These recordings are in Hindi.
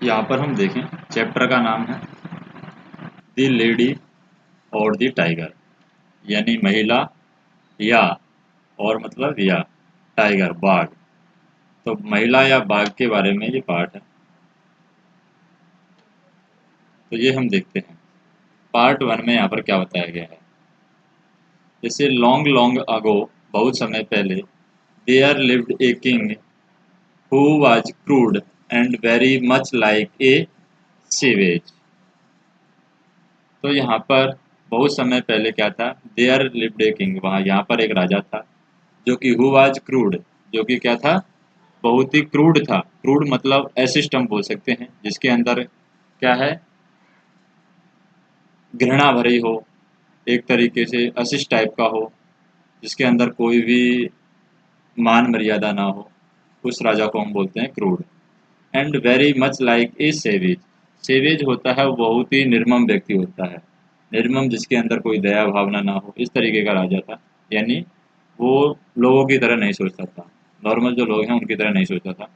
यहाँ पर हम देखें, चैप्टर का नाम है द लेडी और द टाइगर, यानी महिला या, और मतलब या, टाइगर बाघ। तो महिला या बाघ के बारे में ये पार्ट है। तो ये हम देखते हैं पार्ट वन में यहाँ पर क्या बताया गया है। जैसे लॉन्ग लॉन्ग अगो, बहुत समय पहले, there lived a king who was crude and very much like a savage. तो यहाँ पर बहुत समय पहले क्या था, देयर लिव्ड ए किंग, वहाँ यहाँ पर एक राजा था जो कि हु वाज क्रूड, जो कि क्या था, बहुत ही क्रूड था। क्रूड मतलब एसिस्ट हम बोल सकते हैं, जिसके अंदर क्या है, घृणा भरी हो, एक तरीके से अशिष्ट टाइप का हो, जिसके अंदर कोई भी मान मर्यादा ना हो, उस राजा को हम बोलते हैं crude. And very much like a savage, savage होता है वो बहुत ही निर्मम व्यक्ति होता है, निर्मम जिसके अंदर कोई दया भावना ना हो, इस तरीके का राजा था। यानी वो लोगों की तरह नहीं सोचता था, नॉर्मल जो लोग हैं उनकी तरह नहीं सोचता था,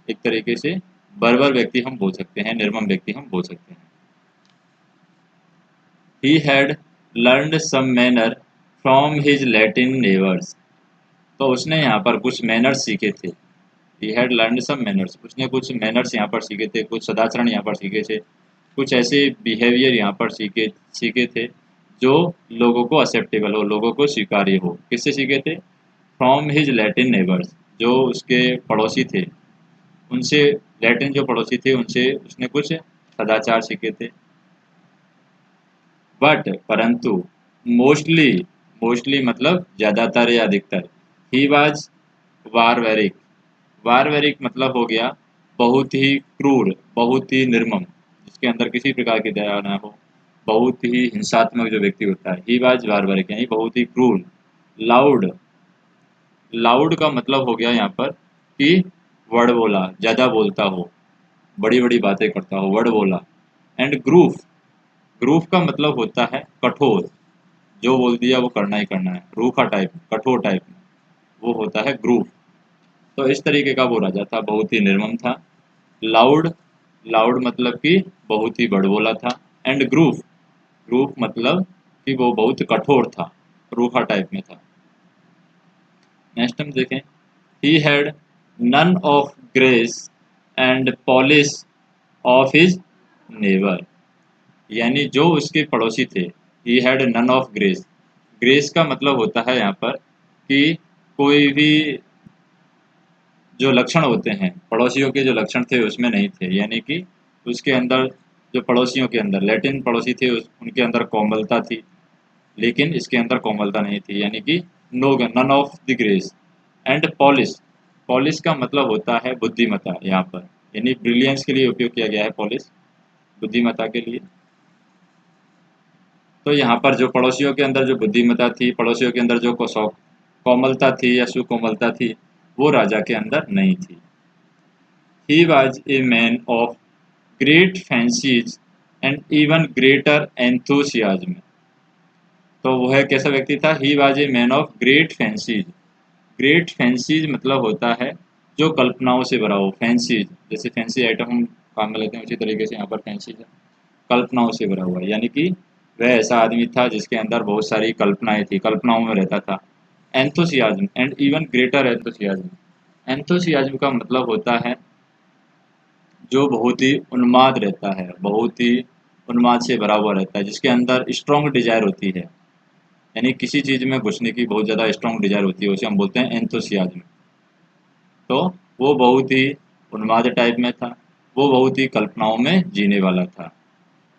एक तरीके से बर्बर व्यक्ति हम बोल सकते हैं, निर्मम व्यक्ति हम बोल सकते हैं। He had learned some manner from his Latin neighbours, तो उसने यहाँ पर कुछ मैनर्स सीखे थे। He had learned some manners, उसने कुछ मैनर्स यहाँ पर सीखे थे, कुछ सदाचरण यहाँ पर सीखे थे, कुछ ऐसे बिहेवियर यहाँ पर सीखे सीखे थे जो लोगों को एक्सेप्टेबल हो, लोगों को स्वीकार्य हो। किससे सीखे थे, फ्रॉम हिज लैटिन नेबर्स, जो उसके पड़ोसी थे उनसे, लैटिन जो पड़ोसी थे उनसे उसने कुछ सदाचार सीखे थे। बट परंतु, मोस्टली, मोस्टली मतलब ज़्यादातर या अधिकतर, ही वाज वारवेरिक, वारवेरिक मतलब हो गया बहुत ही क्रूर, बहुत ही निर्मम, जिसके अंदर किसी प्रकार की दया ना हो, बहुत ही हिंसात्मक जो व्यक्ति होता है, ही वाज वारवेरिक यानी बहुत ही क्रूर। लाउड, लाउड का मतलब हो गया यहाँ पर कि वर्ड बोला, ज़्यादा बोलता हो, बड़ी बड़ी बातें करता हो, वर्ड बोला। एंड ग्रूफ, ग्रूफ का मतलब होता है कठोर, जो बोल दिया वो करना ही करना है, रूखा टाइप, कठोर टाइप में, वो होता है ग्रूफ। तो इस तरीके का वो राजा था, बहुत ही निर्मम था। लाउड, लाउड मतलब कि बहुत ही बड़बोला था। एंड ग्रूफ, ग्रूफ मतलब कि वो बहुत कठोर था, रूखा टाइप में था। नेक्स्ट हम देखें, he had none of grace and polish of his neighbour, यानी जो उसके पड़ोसी थे, he had none of grace, grace का मतलब होता है यहाँ पर कि कोई भी जो लक्षण होते हैं पड़ोसियों के, जो लक्षण थे उसमें नहीं थे, यानी कि उसके अंदर, जो पड़ोसियों के अंदर लैटिन पड़ोसी थे उनके अंदर कोमलता थी, लेकिन इसके अंदर कोमलता नहीं थी, यानी कि no, none of the grace. And polish, polish का मतलब होता है बुद्धिमत्ता, यहाँ पर यानी ब्रिलियंस के लिए उपयोग किया गया है पॉलिश, बुद्धिमत्ता के लिए। तो यहाँ पर जो पड़ोसियों के अंदर जो बुद्धिमत्ता थी, पड़ोसियों के अंदर जो कोमलता थी या सुकोमलता थी, वो राजा के अंदर नहीं थी। He was a man of great fancies and even greater enthusiasm. तो वह कैसा व्यक्ति था, he was a man of great fancies. Great fancies मतलब होता है जो कल्पनाओं से भरा हो, फैंसीज जैसे फैंसी आइटम हम काम में लेते हैं, उसी तरीके से यहाँ पर फैंसीज है, कल्पनाओं से भरा हुआ, यानी कि वह ऐसा आदमी था जिसके अंदर बहुत सारी कल्पनाएं थी, कल्पनाओं में रहता था। Enthusiasm and even greater enthusiasm, enthusiasm का मतलब होता है जो बहुत ही उन्माद रहता है, बहुत ही उन्माद से भरा हुआ रहता है, जिसके अंदर स्ट्रॉन्ग डिजायर होती है, यानी किसी चीज़ में घुसने की बहुत ज़्यादा स्ट्रॉन्ग डिजायर होती है, उसे हम बोलते हैं एंथुसियाज्म। तो वो बहुत ही उन्माद टाइप में था, वो बहुत ही कल्पनाओं में जीने वाला था।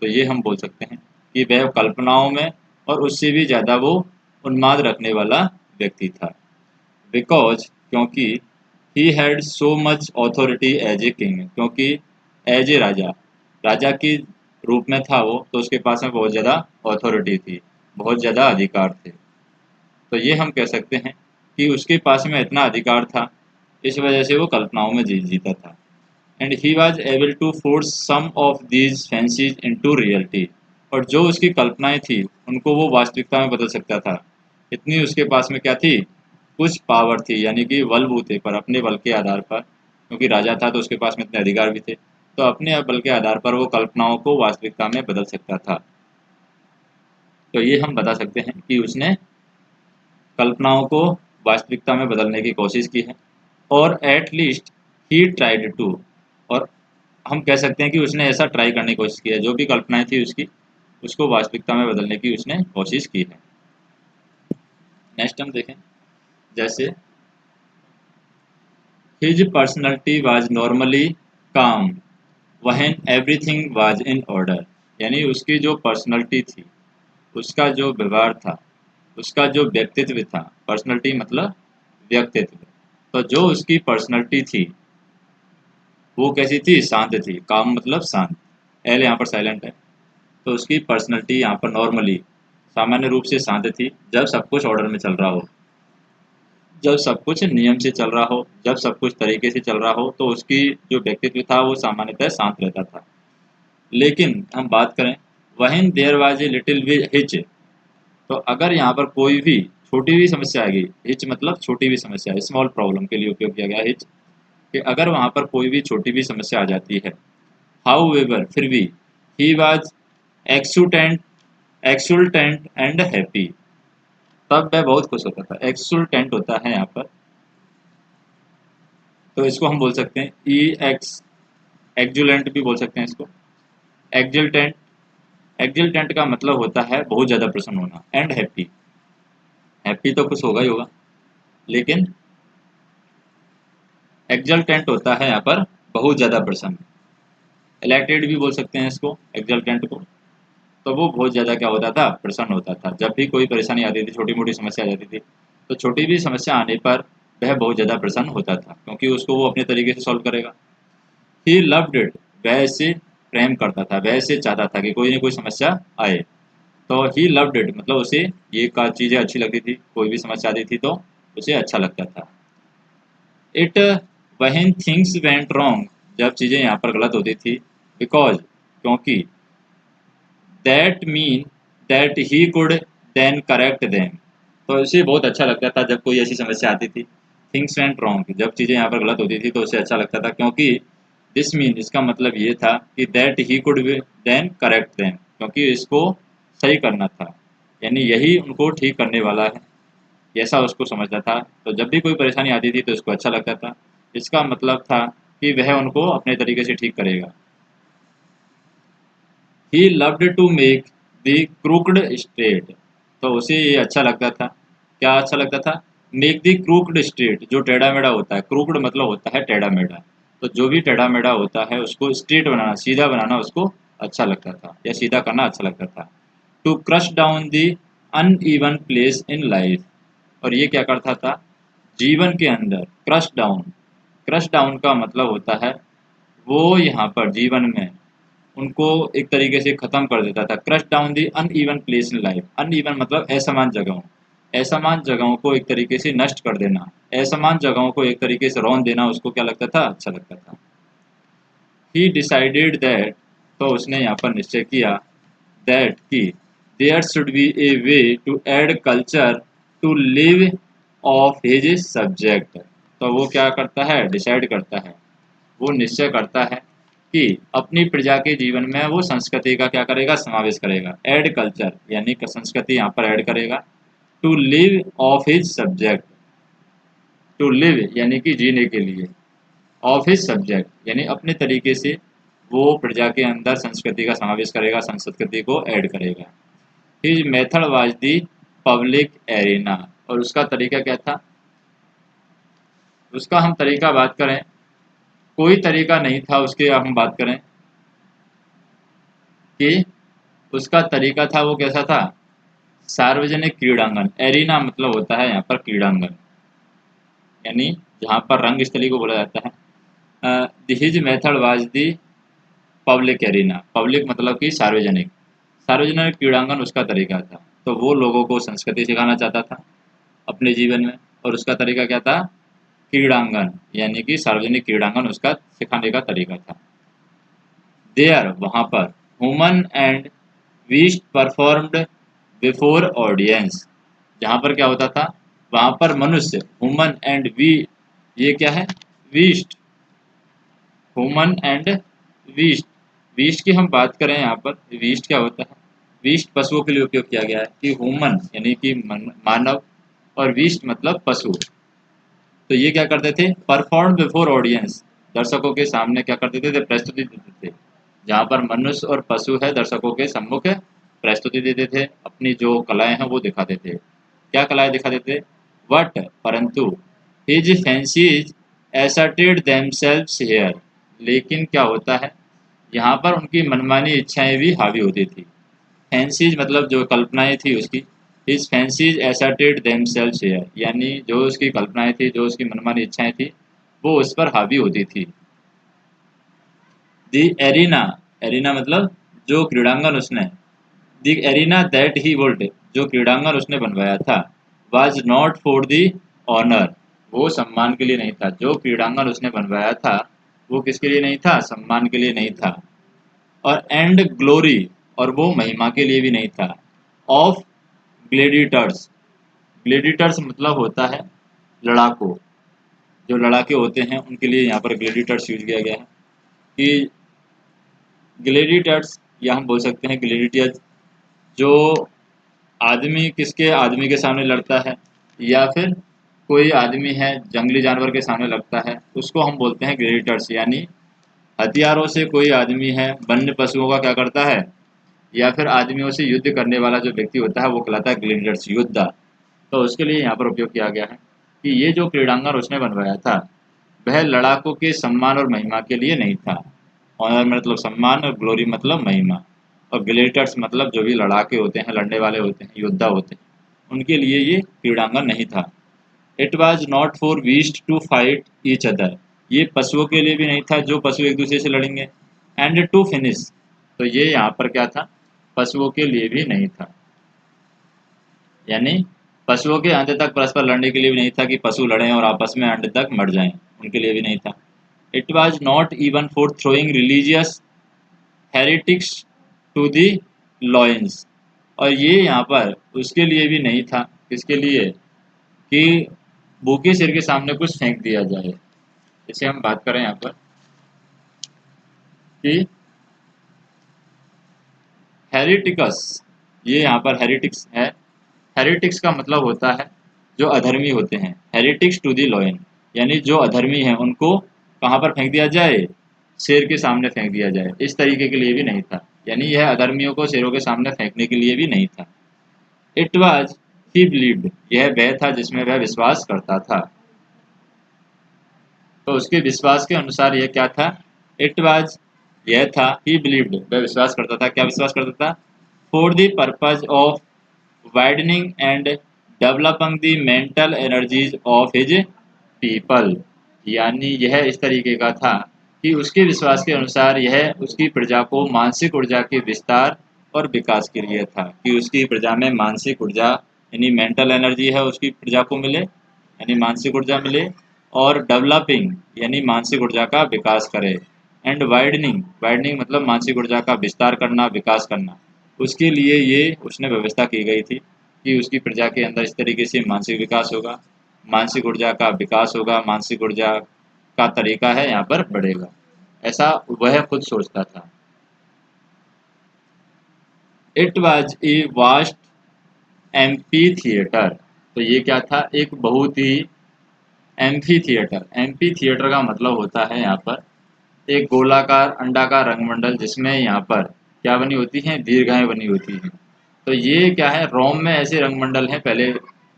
तो ये हम बोल सकते हैं कि वह कल्पनाओं में और उससे भी ज़्यादा वो उन्माद रखने वाला व्यक्ति था। बिकॉज, क्योंकि he had so much authority as a king, क्योंकि एज ए राजा, राजा की रूप में था वो, तो उसके पास में बहुत ज़्यादा ऑथोरिटी थी, बहुत ज़्यादा अधिकार थे। तो ये हम कह सकते हैं कि उसके पास में इतना अधिकार था, इस वजह से वो कल्पनाओं में जीता था। And he was able to force some of these fancies into reality, और जो उसकी कल्पनाएं थी उनको वो वास्तविकता में बदल सकता था। इतनी उसके पास में क्या थी, कुछ पावर थी, यानी कि बल बूते पर, अपने बल के आधार पर, क्योंकि राजा था तो उसके पास में इतने अधिकार भी थे, तो अपने बल के आधार पर वो कल्पनाओं को वास्तविकता में बदल सकता था। तो ये हम बता सकते हैं कि उसने कल्पनाओं को वास्तविकता में बदलने की कोशिश की है, और at least he tried to, और हम कह सकते हैं कि उसने ऐसा ट्राई करने की कोशिश की है, जो भी कल्पनाएं थी उसकी, उसको वास्तविकता में बदलने की उसने कोशिश की है। नेक्स्ट हम देखें, जैसे हिज पर्सनैलिटी वाज नॉर्मली काम when everything was in order, यानी उसकी जो पर्सनैलिटी थी, उसका जो व्यवहार था, उसका जो व्यक्तित्व था, पर्सनैलिटी मतलब व्यक्तित्व, तो जो उसकी पर्सनैलिटी थी वो कैसी थी? शांत थी। काम मतलब शांत, एल यहाँ पर साइलेंट है। तो उसकी पर्सनैलिटी यहाँ पर नॉर्मली, सामान्य रूप से शांत थी, जब सब कुछ ऑर्डर में चल रहा हो, जब सब कुछ नियम से चल रहा हो, जब सब कुछ तरीके से चल रहा हो, तो उसकी जो व्यक्तित्व था वो सामान्यतः शांत रहता था। लेकिन हम बात करें when there was a little hitch, तो अगर यहाँ पर कोई भी छोटी भी समस्या आ गई, हिच मतलब छोटी भी समस्या, स्मॉल प्रॉब्लम के लिए उपयोग किया गया हिच, कि अगर वहाँ पर कोई भी छोटी भी समस्या आ जाती है, हाउएवर फिर भी, ही वाज एक्सुटेंट एक्सुलटेंट एंड हैप्पी, तब वह बहुत खुश होता था। एक्सुलटेंट होता है यहाँ पर, तो इसको हम बोल सकते हैं ई एक्स, एक्जुलेंट भी बोल सकते हैं इसको। एक्जिलटेंट, एक्जिलटेंट का मतलब होता है बहुत ज़्यादा प्रसन्न होना, एंड हैप्पी, हैप्पी तो खुश होगा ही होगा, लेकिन एक्जल्टेंट होता है यहाँ पर बहुत ज़्यादा प्रसन्न। इलेक्टेड भी बोल सकते हैं इसको, एक्जल्टेंट को। तो वो बहुत ज़्यादा क्या होता था? प्रसन्न होता था। जब भी कोई परेशानी आती थी, छोटी मोटी समस्या आ जाती थी, तो छोटी भी समस्या आने पर वह बहुत ज़्यादा प्रसन्न होता था, क्योंकि उसको वो अपने तरीके से सॉल्व करेगा। ही लव्ड इट, वह इसे प्रेम करता था, वह इसे चाहता था कि कोई ना कोई समस्या आए। तो ही लव्ड इट मतलब उसे ये का चीज़ें अच्छी लगती थी, कोई भी समस्या आती थी तो उसे अच्छा लगता था। It when things went wrong, जब चीज़ें यहाँ पर गलत होती थी, बिकॉज क्योंकि, that mean that he could then correct them, तो इसे बहुत अच्छा लगता था जब कोई ऐसी समस्या आती थी। थिंग्स वेंट रॉन्ग, जब चीज़ें यहाँ पर गलत होती थी तो उसे अच्छा लगता था, क्योंकि दिस मीन, इसका मतलब ये था कि that he could then correct them, क्योंकि इसको सही करना था, यानी यही उनको ठीक करने वाला है, ऐसा उसको समझता था। तो जब भी कोई परेशानी आती थी तो उसको अच्छा लगता था, इसका मतलब था कि वह उनको अपने तरीके से ठीक करेगा। He loved to make the crooked straight, तो उसे ये अच्छा लगता था, क्या अच्छा लगता था? मेक द क्रूकड स्ट्रेट, जो टेढ़ा मेढ़ा होता है, क्रूकड मतलब होता है टेढ़ा मेढ़ा, तो जो भी टेढ़ा मेढ़ा होता है उसको स्ट्रेट बनाना, सीधा बनाना उसको अच्छा लगता था, या सीधा करना अच्छा लगता था। To crush down the uneven place in life, और ये क्या करता था? जीवन के अंदर क्रश डाउन, क्रश डाउन का मतलब होता है वो यहाँ पर जीवन में उनको एक तरीके से ख़त्म कर देता था। Crush down the uneven place in life, uneven मतलब असमान जगहों, असमान जगहों को एक तरीके से नष्ट कर देना, असमान जगहों को एक तरीके से रौंद देना उसको क्या लगता था? अच्छा लगता था। ही डिसाइडेड दैट, तो उसने यहाँ पर निश्चय किया, दैट कि there should be a way to add culture to live of his subject, तो वो क्या करता है? डिसाइड करता है, वो निश्चय करता है कि अपनी प्रजा के जीवन में वो संस्कृति का क्या करेगा? समावेश करेगा। ऐड कल्चर यानी कि संस्कृति यहाँ पर ऐड करेगा। To live of his subject, to live यानी कि जीने के लिए, ऑफ हिज सब्जेक्ट यानी अपने तरीके से वो प्रजा के अंदर संस्कृति का समावेश करेगा, संस्कृति को ऐड करेगा। His method was the public arena, और उसका तरीका क्या था? उसका हम तरीका बात करें, कोई तरीका नहीं था उसके, हम बात करें कि उसका तरीका था वो कैसा था? सार्वजनिक क्रीड़ांगन, एरिना मतलब होता है यहाँ पर क्रीड़ांगन, यानी जहाँ पर रंग स्थली को बोला जाता है। His method was the public arena, public मतलब कि सार्वजनिक, सार्वजनिक क्रीड़ांगन उसका तरीका था। तो वो लोगों को संस्कृति सिखाना चाहता था अपने जीवन में, और उसका तरीका क्या था? क्रीड़ांगन यानी कि सार्वजनिक क्रीड़ांगन उसका सिखाने का तरीका था। देयर वहाँ पर, human and beast performed before audience, जहाँ पर क्या होता था? वहाँ पर मनुष्य, ह्यूमन एंड वी, ये क्या है? Beast, human and west, west की हम बात करें यहाँ पर, वीस्ट क्या होता है? वीस्ट पशुओं के लिए उपयोग किया गया है कि ह्यूमन यानी कि मानव, और वीस्ट मतलब पशु। तो ये क्या करते थे? परफॉर्म बिफोर ऑडियंस, दर्शकों के सामने क्या करते थे? प्रस्तुति देते थे। जहाँ पर मनुष्य और पशु है, दर्शकों के सम्मुख प्रस्तुति देते थे, अपनी जो कलाएं हैं वो दिखाते थे। क्या कलाएं दिखाते थे? वट, परंतु his fancies asserted themselves here, लेकिन क्या होता है यहाँ पर उनकी मनमानी इच्छाएं भी हावी होती थी। फैंसीज मतलब जो कल्पनाएं थी उसकी, his fancies asserted themselves here, यानी जो उसकी कल्पनाएं थी, जो उसकी मनमानी इच्छाएं थी, वो उस पर हावी होती थी। दी एरिना, एरिना मतलब जो क्रीड़ांगन उसने, the arena that he would, जो क्रीड़ांगन उसने बनवाया था, was not for the honour, वो सम्मान के लिए नहीं था। जो क्रीड़ांगन उसने बनवाया था वो किसके लिए नहीं था? सम्मान के लिए नहीं था। और एंड ग्लोरी, और वो महिमा के लिए भी नहीं था। ऑफ ग्लेडिएटर्स, ग्लेडिएटर्स मतलब होता है लड़ाकू, जो लड़ाके होते हैं उनके लिए यहाँ पर ग्लेडिएटर्स यूज किया गया है। कि ग्लेडिएटर्स, या हम बोल सकते हैं ग्लेडिएटर्स, जो आदमी किसके, आदमी के सामने लड़ता है, या फिर कोई आदमी है जंगली जानवर के सामने लड़ता है, उसको हम बोलते हैं ग्लेडिएटर्स। यानी हथियारों से कोई आदमी है, वन्य पशुओं का क्या करता है, या फिर आदमियों से युद्ध करने वाला जो व्यक्ति होता है वो कहलाता है ग्लेडिएटर्स, योद्धा। तो उसके लिए यहाँ पर उपयोग किया गया है कि ये जो क्रीड़ांगन उसने बनवाया था वह लड़ाकों के सम्मान और महिमा के लिए नहीं था। ऑनर मतलब सम्मान, और ग्लोरी मतलब महिमा, और ग्लेडिएटर्स मतलब जो भी लड़ाके होते हैं, लड़ने वाले होते हैं, योद्धा होते हैं, उनके लिए ये क्रीड़ांगन नहीं था। It was not for beast to fight each other, ये पशुओं के लिए भी नहीं था जो पशु एक दूसरे से लड़ेंगे। एंड टू फिनिश, तो ये यहाँ पर क्या था? पशुओं के लिए भी नहीं था। यानी पशुओं के अंत तक परस्पर लड़ने के लिए भी नहीं था कि पशु लड़ें और आपस में अंत तक मर जाएं, उनके लिए भी नहीं था। It was not even for throwing religious heretics to the lions, और ये यहाँ पर उसके लिए भी नहीं था, किसके लिए? कि भूखे शेर के सामने कुछ फेंक दिया जाए। जैसे हम बात करें यहाँ पर कि हेरिटिकस, ये यहाँ पर हेरिटिक्स है। हेरिटिक्स का मतलब होता है जो अधर्मी होते हैं, हेरिटिक्स टू दी लॉयन, यानी जो अधर्मी हैं उनको कहाँ पर फेंक दिया जाए? शेर के सामने फेंक दिया जाए, इस तरीके के लिए भी नहीं था। यानी यह अधर्मियों को शेरों के सामने फेंकने के लिए भी नहीं था। इट वाज ही बिलीव्ड, यह वह था जिसमें वह विश्वास करता था। तो उसके विश्वास के अनुसार यह क्या था? इट वाज, यह था, ही बिलीव्ड, वह विश्वास करता था। क्या विश्वास करता था? For the purpose of widening and developing the mental energies of his people, यानी यह इस तरीके का था कि उसके विश्वास के अनुसार यह उसकी प्रजा को मानसिक ऊर्जा के विस्तार और विकास के लिए था, कि उसकी प्रजा में मानसिक ऊर्जा यानी मेंटल एनर्जी है उसकी प्रजा को मिले, यानी मानसिक ऊर्जा मिले, और डेवलपिंग यानी मानसिक ऊर्जा का विकास करे, एंड वाइडनिंग, वाइडनिंग मतलब मानसिक ऊर्जा का विस्तार करना, विकास करना, उसके लिए ये उसने व्यवस्था की गई थी कि उसकी प्रजा के अंदर इस तरीके से मानसिक विकास होगा, मानसिक ऊर्जा का विकास होगा, मानसिक ऊर्जा का तरीका है यहाँ पर बढ़ेगा, ऐसा वह खुद सोचता था। It was a vast amphi theatre, तो ये क्या था? एक बहुत ही एम्फी थिएटर, एम्फी थिएटर का मतलब होता है यहाँ पर एक गोलाकार अंडाकार रंगमंडल, जिसमें यहाँ पर क्या बनी होती हैं? दीर्घाएं बनी होती हैं। तो ये क्या है? रोम में ऐसे रंगमंडल हैं पहले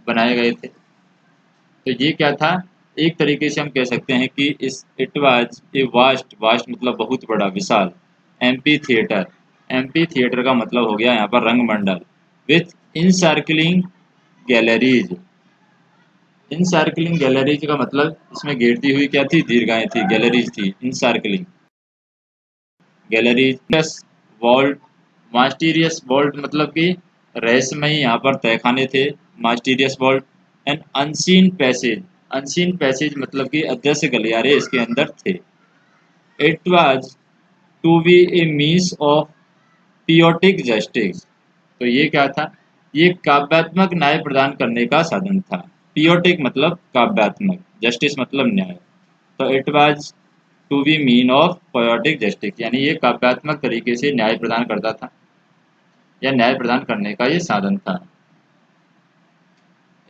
बनाए गए थे। तो ये क्या था? एक तरीके से हम कह सकते हैं कि इस it was a vast, vast मतलब बहुत बड़ा, विशाल, एम्पी थिएटर, एम्पी थिएटर का मतलब हो गया यहाँ पर रंगमंडल, विथ इनसर्कलिंग गैलरीज, इनसर्कलिंग गैलरीज का मतलब इसमें घेरती हुई क्या थी? दीर्घाएं थी, गैलरीज थी, encircling galleries plus vault, mysterious vault मतलब कि रहस्यमयी यहाँ पर तहखाने थे, mysterious vault, and unseen passage, unseen passage मतलब कि अदृश्य गलियारे इसके अंदर थे। It was to be a means of poetic justice, तो ये क्या था? ये काव्यात्मक न्याय प्रदान करने का साधन था। पियोटिक मतलब काव्यात्मक, जस्टिस मतलब न्याय। तो it was to be mean of poetic justice, यानी ये काव्यात्मक तरीके से न्याय प्रदान करता था या न्याय प्रदान करने का ये साधन था।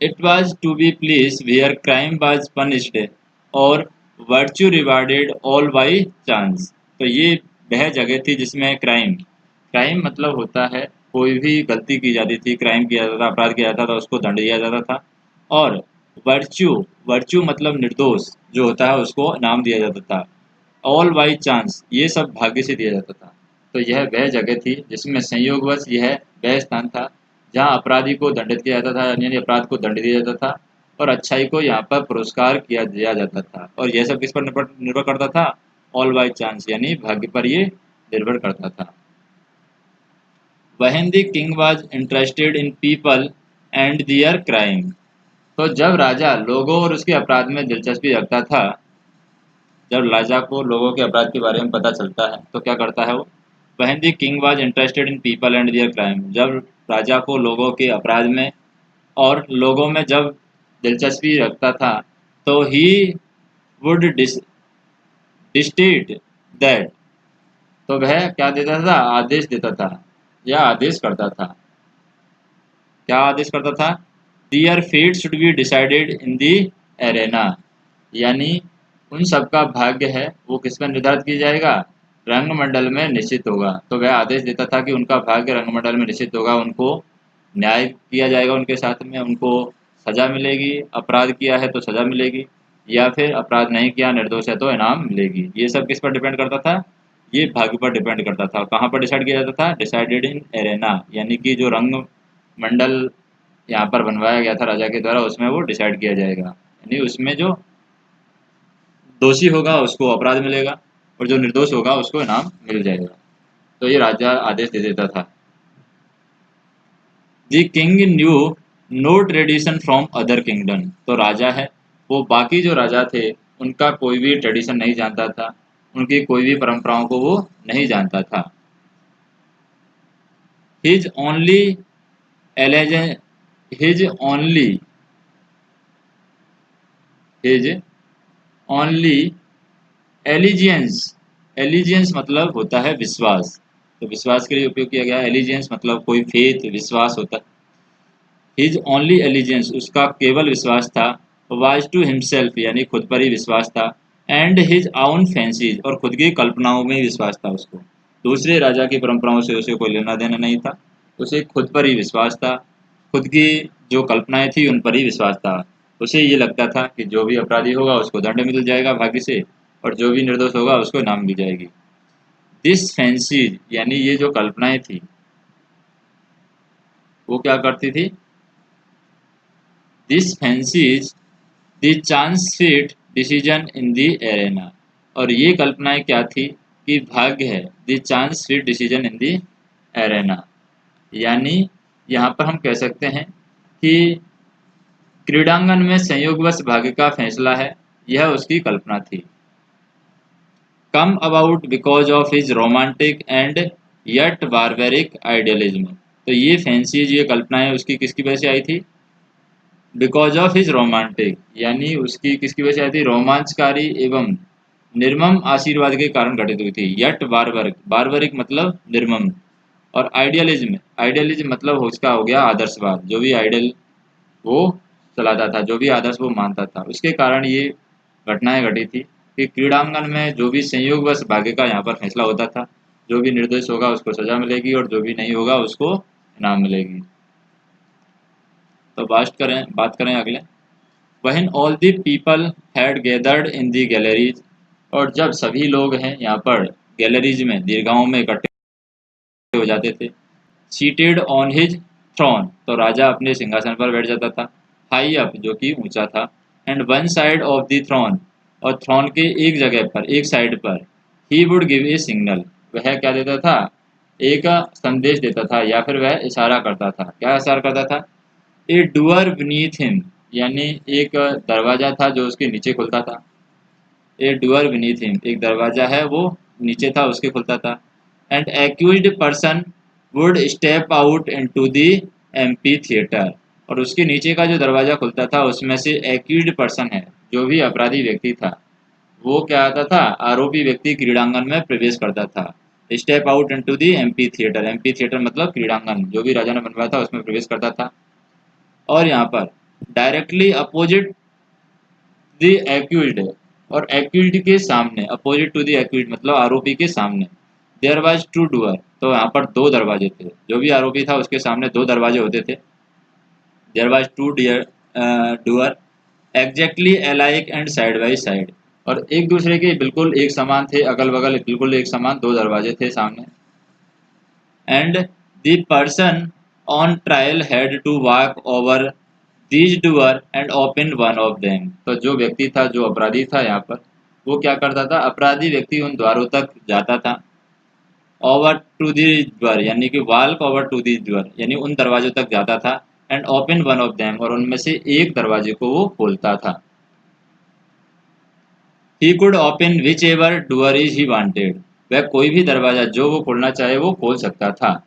It was to be place where crime was punished और virtue rewarded all by chance. तो ये वह जगह थी जिसमें क्राइम, क्राइम मतलब होता है कोई भी गलती की जाती थी, क्राइम किया जाता था, अपराध किया जाता था, उसको दंड दिया जाता था। और वर्च्यू, वर्च्यू मतलब निर्दोष जो होता है उसको इनाम दिया जाता था। ऑल बाई चांस, ये सब भाग्य से दिया जाता था। तो यह वह जगह थी जिसमें संयोगवश यह वह स्थान था जहाँ अपराधी को दंडित किया जाता था, यानी अपराध को दंड दिया जाता था और अच्छाई को यहाँ पर पुरस्कार किया दिया जाता था। और यह सब किस पर निर्भर करता था? ऑल बाई चांस, यानी भाग्य पर ये निर्भर करता था। When the king was interested in people and their crime, तो जब राजा लोगों और उसके अपराध में दिलचस्पी रखता था, जब राजा को लोगों के अपराध के बारे में पता चलता है तो क्या करता है वो? When the king was interested in people and their crime, जब राजा को लोगों के अपराध में और लोगों में जब दिलचस्पी रखता था तो ही वुड डिस्टेट दैट, तो वह क्या देता था? आदेश देता था या आदेश करता था। क्या आदेश करता था? Their fate should be decided in the arena, यानी उन सबका भाग्य है वो किस पर निर्धारित किया जाएगा? रंगमंडल में निश्चित होगा। तो वह आदेश देता था कि उनका भाग्य रंगमंडल में निश्चित होगा, उनको न्याय किया जाएगा, उनके साथ में उनको सजा मिलेगी, अपराध किया है तो सजा मिलेगी, या फिर अपराध नहीं किया, निर्दोष है तो इनाम मिलेगी। ये सब किस पर डिपेंड करता था? ये भाग्य पर डिपेंड करता था। कहाँ पर डिसाइड किया जाता था? डिसाइडेड इन एरेना, यानी कि जो रंग मंडल यहाँ पर बनवाया गया था राजा के द्वारा उसमें वो डिसाइड किया जाएगा, यानी उसमें जो दोषी होगा उसको अपराध मिलेगा और जो निर्दोष होगा उसको इनाम मिल जाएगा। तो ये राजा आदेश दे देता था। The king new no tradition from other kingdom, तो राजा है वो बाकी जो राजा थे उनका कोई भी ट्रेडिशन नहीं जानता था, उनकी कोई भी परंपराओं को वो नहीं जानता था। His only alleged his only his only allegiance, allegiance मतलब होता है विश्वास, तो विश्वास के लिए उपयोग किया गया है। एलिजियंस मतलब कोई फेथ, विश्वास होता है। हिज ओनली एलिजियंस, उसका केवल विश्वास था। वाज टू हिमसेल्फ, यानी खुद पर ही विश्वास था। एंड हिज आउन फैंसीज, और खुद की कल्पनाओं में ही विश्वास था उसको। दूसरे राजा की परंपराओं से उसे कोई लेना देना नहीं था, उसे खुद पर ही विश्वास था, खुद की जो कल्पनाएं थी उन पर ही विश्वास था। उसे ये लगता था कि जो भी अपराधी होगा उसको दंड मिल जाएगा भाग्य से, और जो भी निर्दोष होगा उसको इनाम मिल जाएगी। दिस फैंसीज, यानी ये जो कल्पनाएं थी वो क्या करती थी? This fancies the chance fit decision in the arena, और ये कल्पनाएं क्या थी कि भाग्य है the chance fit decision in the arena, यानी यहाँ पर हम कह सकते हैं कि क्रीड़ांगन में संयोगवश भाग्य का फैसला है, यह उसकी कल्पना थी। Come about because of his romantic and yet barbaric idealism, तो ये फैंसीज, ये कल्पनाएं उसकी किसकी वजह से आई थी? बिकॉज ऑफ हिज रोमांटिक, यानी उसकी किसकी वजह से आई थी? रोमांचकारी एवं निर्मम आशीर्वाद के कारण घटित हुई थी। यट बारबरिक, बारबरिक मतलब निर्मम, और आइडियलिज्म, आइडियलिज्म मतलब उसका हो गया आदर्शवाद, जो भी आइडियल वो चलाता था, जो भी आदर्श वो मानता था, उसके कारण ये घटनाएं घटी थी कि क्रीड़ांगन में जो भी संयोगवश भाग्य का यहाँ पर फैसला होता था, जो भी निर्दोष होगा उसको सजा मिलेगी और जो भी नहीं होगा उसको इनाम मिलेगी। तो बात करें अगले। When all the people had gathered in the galleries, और जब सभी लोग हैं यहाँ पर गैलरीज में, दीर्घाओं में इकट्ठे हो जाते थे। सीटेड ऑन हिज थ्रोन, तो राजा अपने सिंहासन पर बैठ जाता था। हाई अप, जो कि ऊंचा था। And one side of the throne, और थ्रोन के एक जगह पर, एक साइड पर, he would give a signal, वह क्या देता था? एक संदेश देता था, या फिर वह इशारा करता था। क्या इशारा करता था? ए डूअर बीनीथ हिम, यानी एक दरवाजा था जो उसके नीचे खुलता था। ए डूअर बीनीथ हिम, एक दरवाजा है वो नीचे था उसके खुलता था। And accused person would step out into the amphi theatre, और उसके नीचे का जो दरवाजा खुलता था उसमें से एक्यूज्ड पर्सन है, जो भी अपराधी व्यक्ति था, वो क्या आता था, आरोपी व्यक्ति क्रीड़ांगन में प्रवेश करता था। Step out into the amphi theatre, amphi theatre मतलब क्रीड़ांगन, जो भी राजा ने बनवाया था उसमें प्रवेश करता था। और यहाँ पर डायरेक्टली अपोजिट द एक्यूज्ड, और एक्यूज्ड के सामने, अपोजिट टू द एक्यूज्ड मतलब आरोपी के सामने, देयर वाज टू डूअर, तो यहाँ पर दो दरवाजे थे, जो भी आरोपी था उसके सामने दो दरवाजे होते थे। There was two door exactly alike and side by side, और एक दूसरे के बिल्कुल एक समान थे, अगल बगल बिल्कुल एक समान दो दरवाजे थे सामने। And the person on trial had to walk over these door and open one of them, तो जो व्यक्ति था, जो अपराधी था यहाँ पर, वो क्या करता था, अपराधी व्यक्ति उन द्वारों तक जाता था, ओवर टू दी द्वार यानी कि वॉल्क ओवर टू दी द्वार यानी उन दरवाजों तक जाता था, and open one of them और उनमें से एक दरवाजे को वो खोलता था। He could open which ever doer is he wanted, वह कोई भी दरवाजा जो वो खोलना चाहे वो खोल सकता था।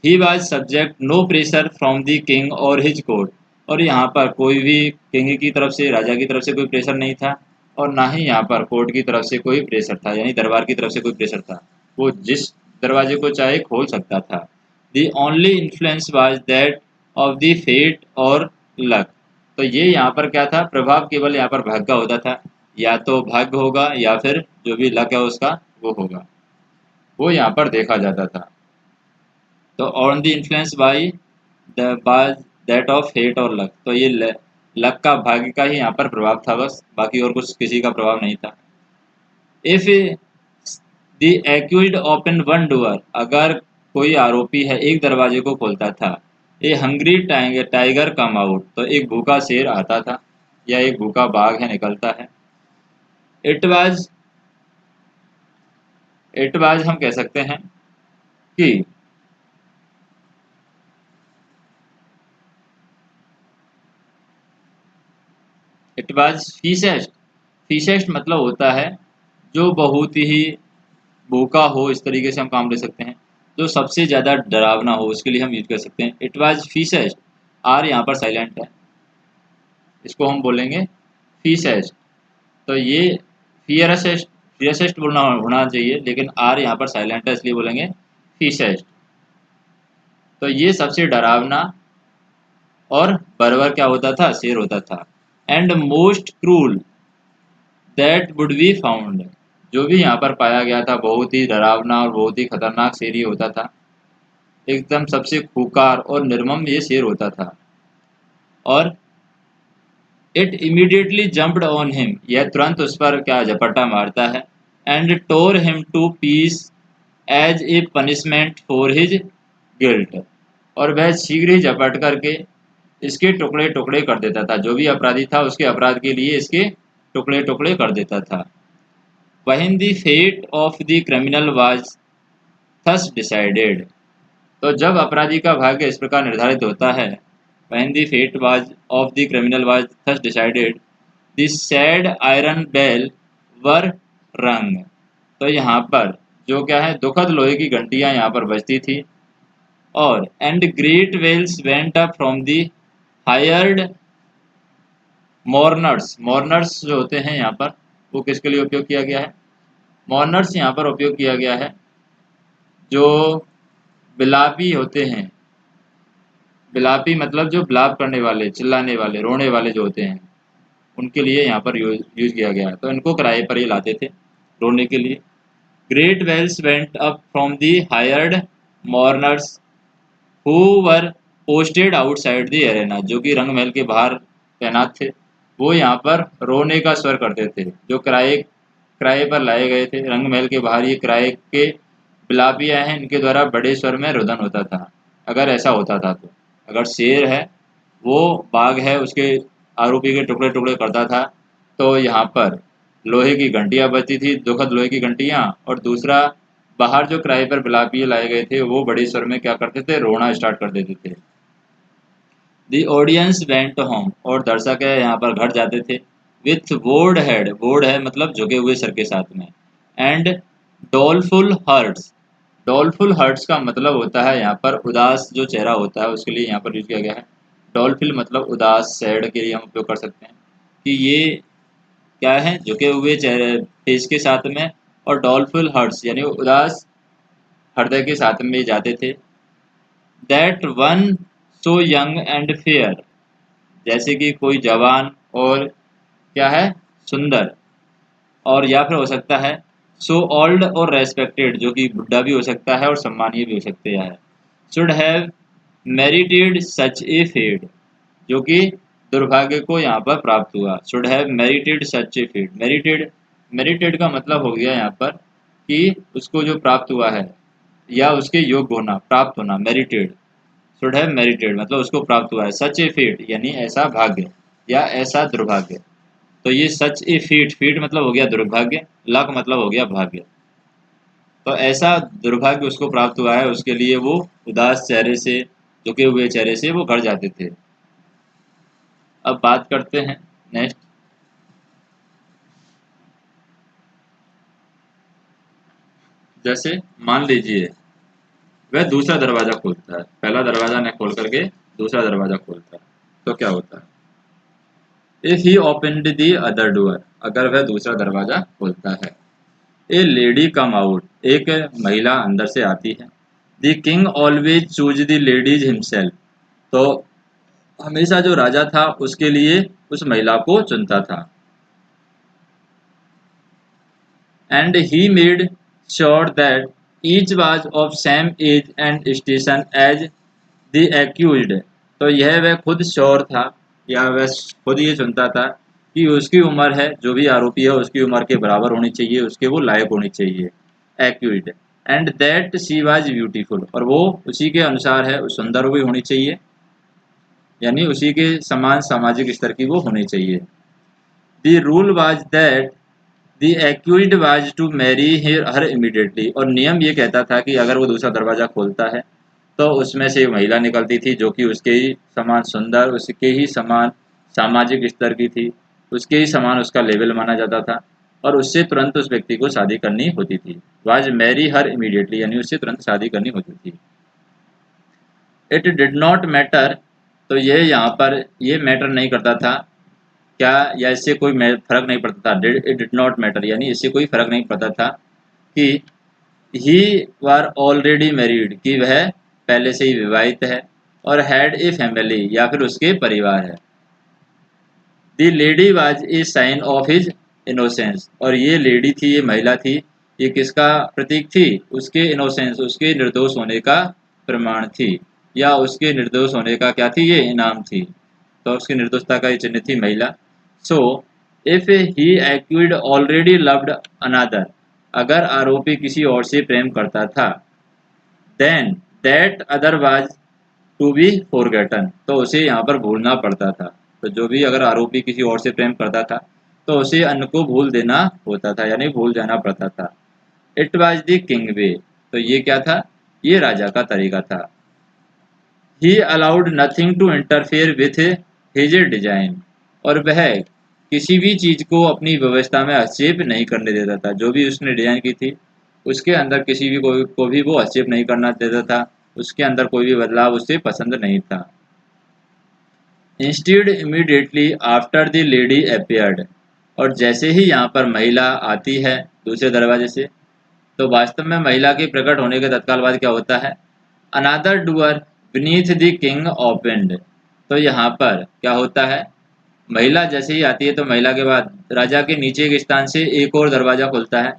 He was subject no pressure from the king और हिज कोर्ट, और यहाँ पर कोई भी किंग की तरफ से, राजा की तरफ से कोई प्रेशर नहीं था, और ना ही यहाँ पर कोर्ट की तरफ से कोई प्रेशर था, यानी दरबार की तरफ से कोई प्रेशर था। वो जिस दरवाजे को चाहे खोल सकता था। The only influence was that of the fate और लक, तो ये यहाँ पर क्या था, प्रभाव केवल यहाँ पर भाग्य का होता था, या तो भाग्य होगा या फिर जो भी लक है उसका वो होगा, वो यहाँ पर देखा जाता था। तो on the influence by the by that of fate और लक, तो ये लक का, भाग्य का ही यहाँ पर प्रभाव था बस, बाकी और कुछ किसी का प्रभाव नहीं था। If the accused open one door, अगर कोई आरोपी है एक दरवाजे को खोलता था, ए हंग्री टाइगर कम आउट, तो एक भूखा शेर आता था या एक भूखा बाघ है निकलता है। इट वाज हम कह सकते हैं कि इट वाज फीसेस्ट, फीसेस्ट मतलब होता है जो बहुत ही भूखा हो, इस तरीके से हम काम ले सकते हैं, जो सबसे ज़्यादा डरावना हो उसके लिए हम यूज कर सकते हैं इट वाज फीसेस्ट। आर यहाँ पर साइलेंट है, इसको हम बोलेंगे फीसेस्ट। तो ये फियरेस्ट, फियरेस्ट बोलना होना चाहिए, लेकिन आर यहाँ पर साइलेंट है इसलिए बोलेंगे फीसेस्ट। तो ये सबसे डरावना और बर्बर क्या होता था, शेर होता था। And most cruel that would be found, जो भी यहाँ पर पाया गया था बहुत ही डरावना और बहुत ही खतरनाक शेर ही होता था, एकदम सबसे खूंखार और निर्मम ये शेर होता था। और it immediately jumped on him, यह तुरंत उस पर क्या झपट्टा मारता है, and tore him to piece as a punishment for his guilt, और वह शीघ्र ही झपट करके इसके टुकड़े टुकड़े कर देता था, जो भी अपराधी था उसके अपराध के लिए इसके टुकड़े टुकड़े कर देता था। When the fate of the criminal was thus decided, तो जब अपराधी का भाग्य इस प्रकार निर्धारित होता है, when the fate was of the criminal was thus decided, the sad iron bell were rung, तो यहाँ पर जो क्या है, दुखद लोहे की घंटियां यहाँ पर बजती थी, और and great wails went up from the hired mourners, mourners जो होते हैं यहाँ पर वो किसके लिए उपयोग किया गया है, मॉर्नर्स यहाँ पर उपयोग किया गया है जो बिलापी होते हैं, बिलापी मतलब जो बिलाप करने वाले, चिल्लाने वाले, रोने वाले जो होते हैं, उनके लिए यहाँ पर यूज किया गया है, तो इनको किराए पर ये लाते थे रोने के लिए। Great wails went up from the hired mourners who were posted outside the arena, जो कि रंग महल के बाहर तैनात थे, वो यहाँ पर रोने का स्वर करते थे, जो किराए किराए पर लाए गए थे रंग महल के बाहर, ये किराए के बिलापिया हैं, इनके द्वारा बड़े स्वर में रुदन होता था अगर ऐसा होता था तो। अगर शेर है, वो बाघ है, उसके आरोपी के टुकड़े टुकड़े करता था, तो यहाँ पर लोहे की घंटियां बजती थी, दुखद लोहे की घंटियां, और दूसरा बाहर जो किराए पर बिलापिये लाए गए थे वो बड़े स्वर में क्या करते थे, रोना स्टार्ट कर देते थे। दी ऑडियंस वेंट होम, और दर्शक है यहाँ पर घर जाते थे, विथ बोर्ड हेड, बोर्ड है मतलब झुके हुए सर के साथ में, एंड डोलफुल हर्ट्स, डॉलफुल हर्ट्स का मतलब होता है यहाँ पर उदास जो चेहरा होता है उसके लिए यहाँ पर यूज किया गया है। डॉलफिल मतलब उदास, सैड के लिए हम उपयोग कर सकते हैं कि ये क्या है, झुके हुए चेहरे फेस के साथ में, और डॉलफुल हर्ट्स यानी उदास हृदय के साथ में जाते थे। That one so young and fair, जैसे कि कोई जवान और क्या है, सुंदर, और या फिर हो सकता है सो ओल्ड और रेस्पेक्टेड, जो कि बुढ़ा भी हो सकता है और सम्मानीय भी हो सकते हैं। Should have merited such a fate, जो कि दुर्भाग्य को यहाँ पर प्राप्त हुआ। Should have merited such a fate, merited, merited का मतलब हो गया यहाँ पर कि उसको जो प्राप्त हुआ है या उसके योग्य होना, प्राप्त होना, मेरिटेड। शुड हैव मेरिटेड मतलब उसको प्राप्त हुआ है, सच ए फेट यानी ऐसा भाग्य या ऐसा दुर्भाग्य। तो ये सच ए फीट, फीट मतलब हो गया दुर्भाग्य, लक मतलब हो गया भाग्य। तो ऐसा दुर्भाग्य उसको प्राप्त हुआ है, उसके लिए वो उदास चेहरे से, झुके हुए चेहरे से वो घर जाते थे। अब बात करते हैं नेक्स्ट। जैसे मान लीजिए वह दूसरा दरवाजा खोलता है, पहला दरवाजा न खोल करके दूसरा दरवाजा खोलता है, तो क्या होता है। If he opened the other door, अगर वह दूसरा दरवाजा खोलता है। ए लेडी कम आउट, एक महिला अंदर से आती है। The king always choose the ladies himself, तो हमेशा जो राजा था उसके लिए उस महिला को चुनता था। And he made sure that each was of same age and station as the accused, तो यह वह खुद श्योर था या वह खुद ये चुनता था कि उसकी उम्र है, जो भी आरोपी है उसकी उम्र के बराबर होनी चाहिए, उसके वो लायक होनी चाहिए, accused. And that she was beautiful, और वो उसी के अनुसार है, सुंदर भी होनी चाहिए, यानी उसी के समान सामाजिक स्तर की वो होनी चाहिए। The rule was that the accused was to marry her immediately, और नियम ये कहता था कि अगर वो दूसरा दरवाजा खोलता है तो उसमें से एक महिला निकलती थी जो कि उसके ही समान सुंदर, उसके ही समान सामाजिक स्तर की थी, उसके ही समान उसका लेवल माना जाता था, और उससे तुरंत उस व्यक्ति को शादी करनी होती थी। वाज मैरी हर इमीडिएटली यानी उससे तुरंत शादी करनी होती थी। इट डिड नॉट मैटर, तो ये यहाँ पर ये मैटर नहीं करता था क्या, या इससे कोई फर्क नहीं पड़ता था। इट डिड नॉट मैटर यानी इससे कोई फर्क नहीं पड़ता था कि ही वर ऑलरेडी मैरिड, कि वह पहले से ही विवाहित है, और हैड ए फैमिली या फिर उसके परिवार है। The lady was a sign of his innocence, और ये लेडी थी, ये महिला थी, ये किसका प्रतीक थी, उसके इनोसेंस, उसके निर्दोष होने का प्रमाण थी, या उसके निर्दोष होने का क्या थी, ये इनाम थी। तो उसकी निर्दोषता का ये चिन्ह थी महिला। So if he accused already loved another, अगर आरोपी किसी और से प्रेम करता था, then that other was to be forgotten, तो उसे यहाँ पर भूलना पड़ता था। तो जो भी अगर आरोपी किसी और से प्रेम करता था तो उसे अन्य को भूल देना होता था, यानी भूल जाना पड़ता था। It was the king way, तो ये क्या था, ये राजा का तरीका था। He allowed nothing to interfere with his design, और वह किसी भी चीज को अपनी व्यवस्था में हस्तक्षेप नहीं करने देता था। जो भी उसने डिजाइन की थी उसके अंदर किसी भी को भी वो हस्तक्षेप नहीं करना देता था, उसके अंदर कोई भी बदलाव उसे पसंद नहीं था। Instead immediately after the lady appeared, और जैसे ही यहाँ पर महिला आती है दूसरे दरवाजे से, तो वास्तव में महिला के प्रकट होने के तत्काल बाद क्या होता है, another door beneath the king opened, तो यहाँ पर क्या होता है, महिला जैसे ही आती है तो महिला के बाद राजा के नीचे के स्थान से एक और दरवाजा खुलता है,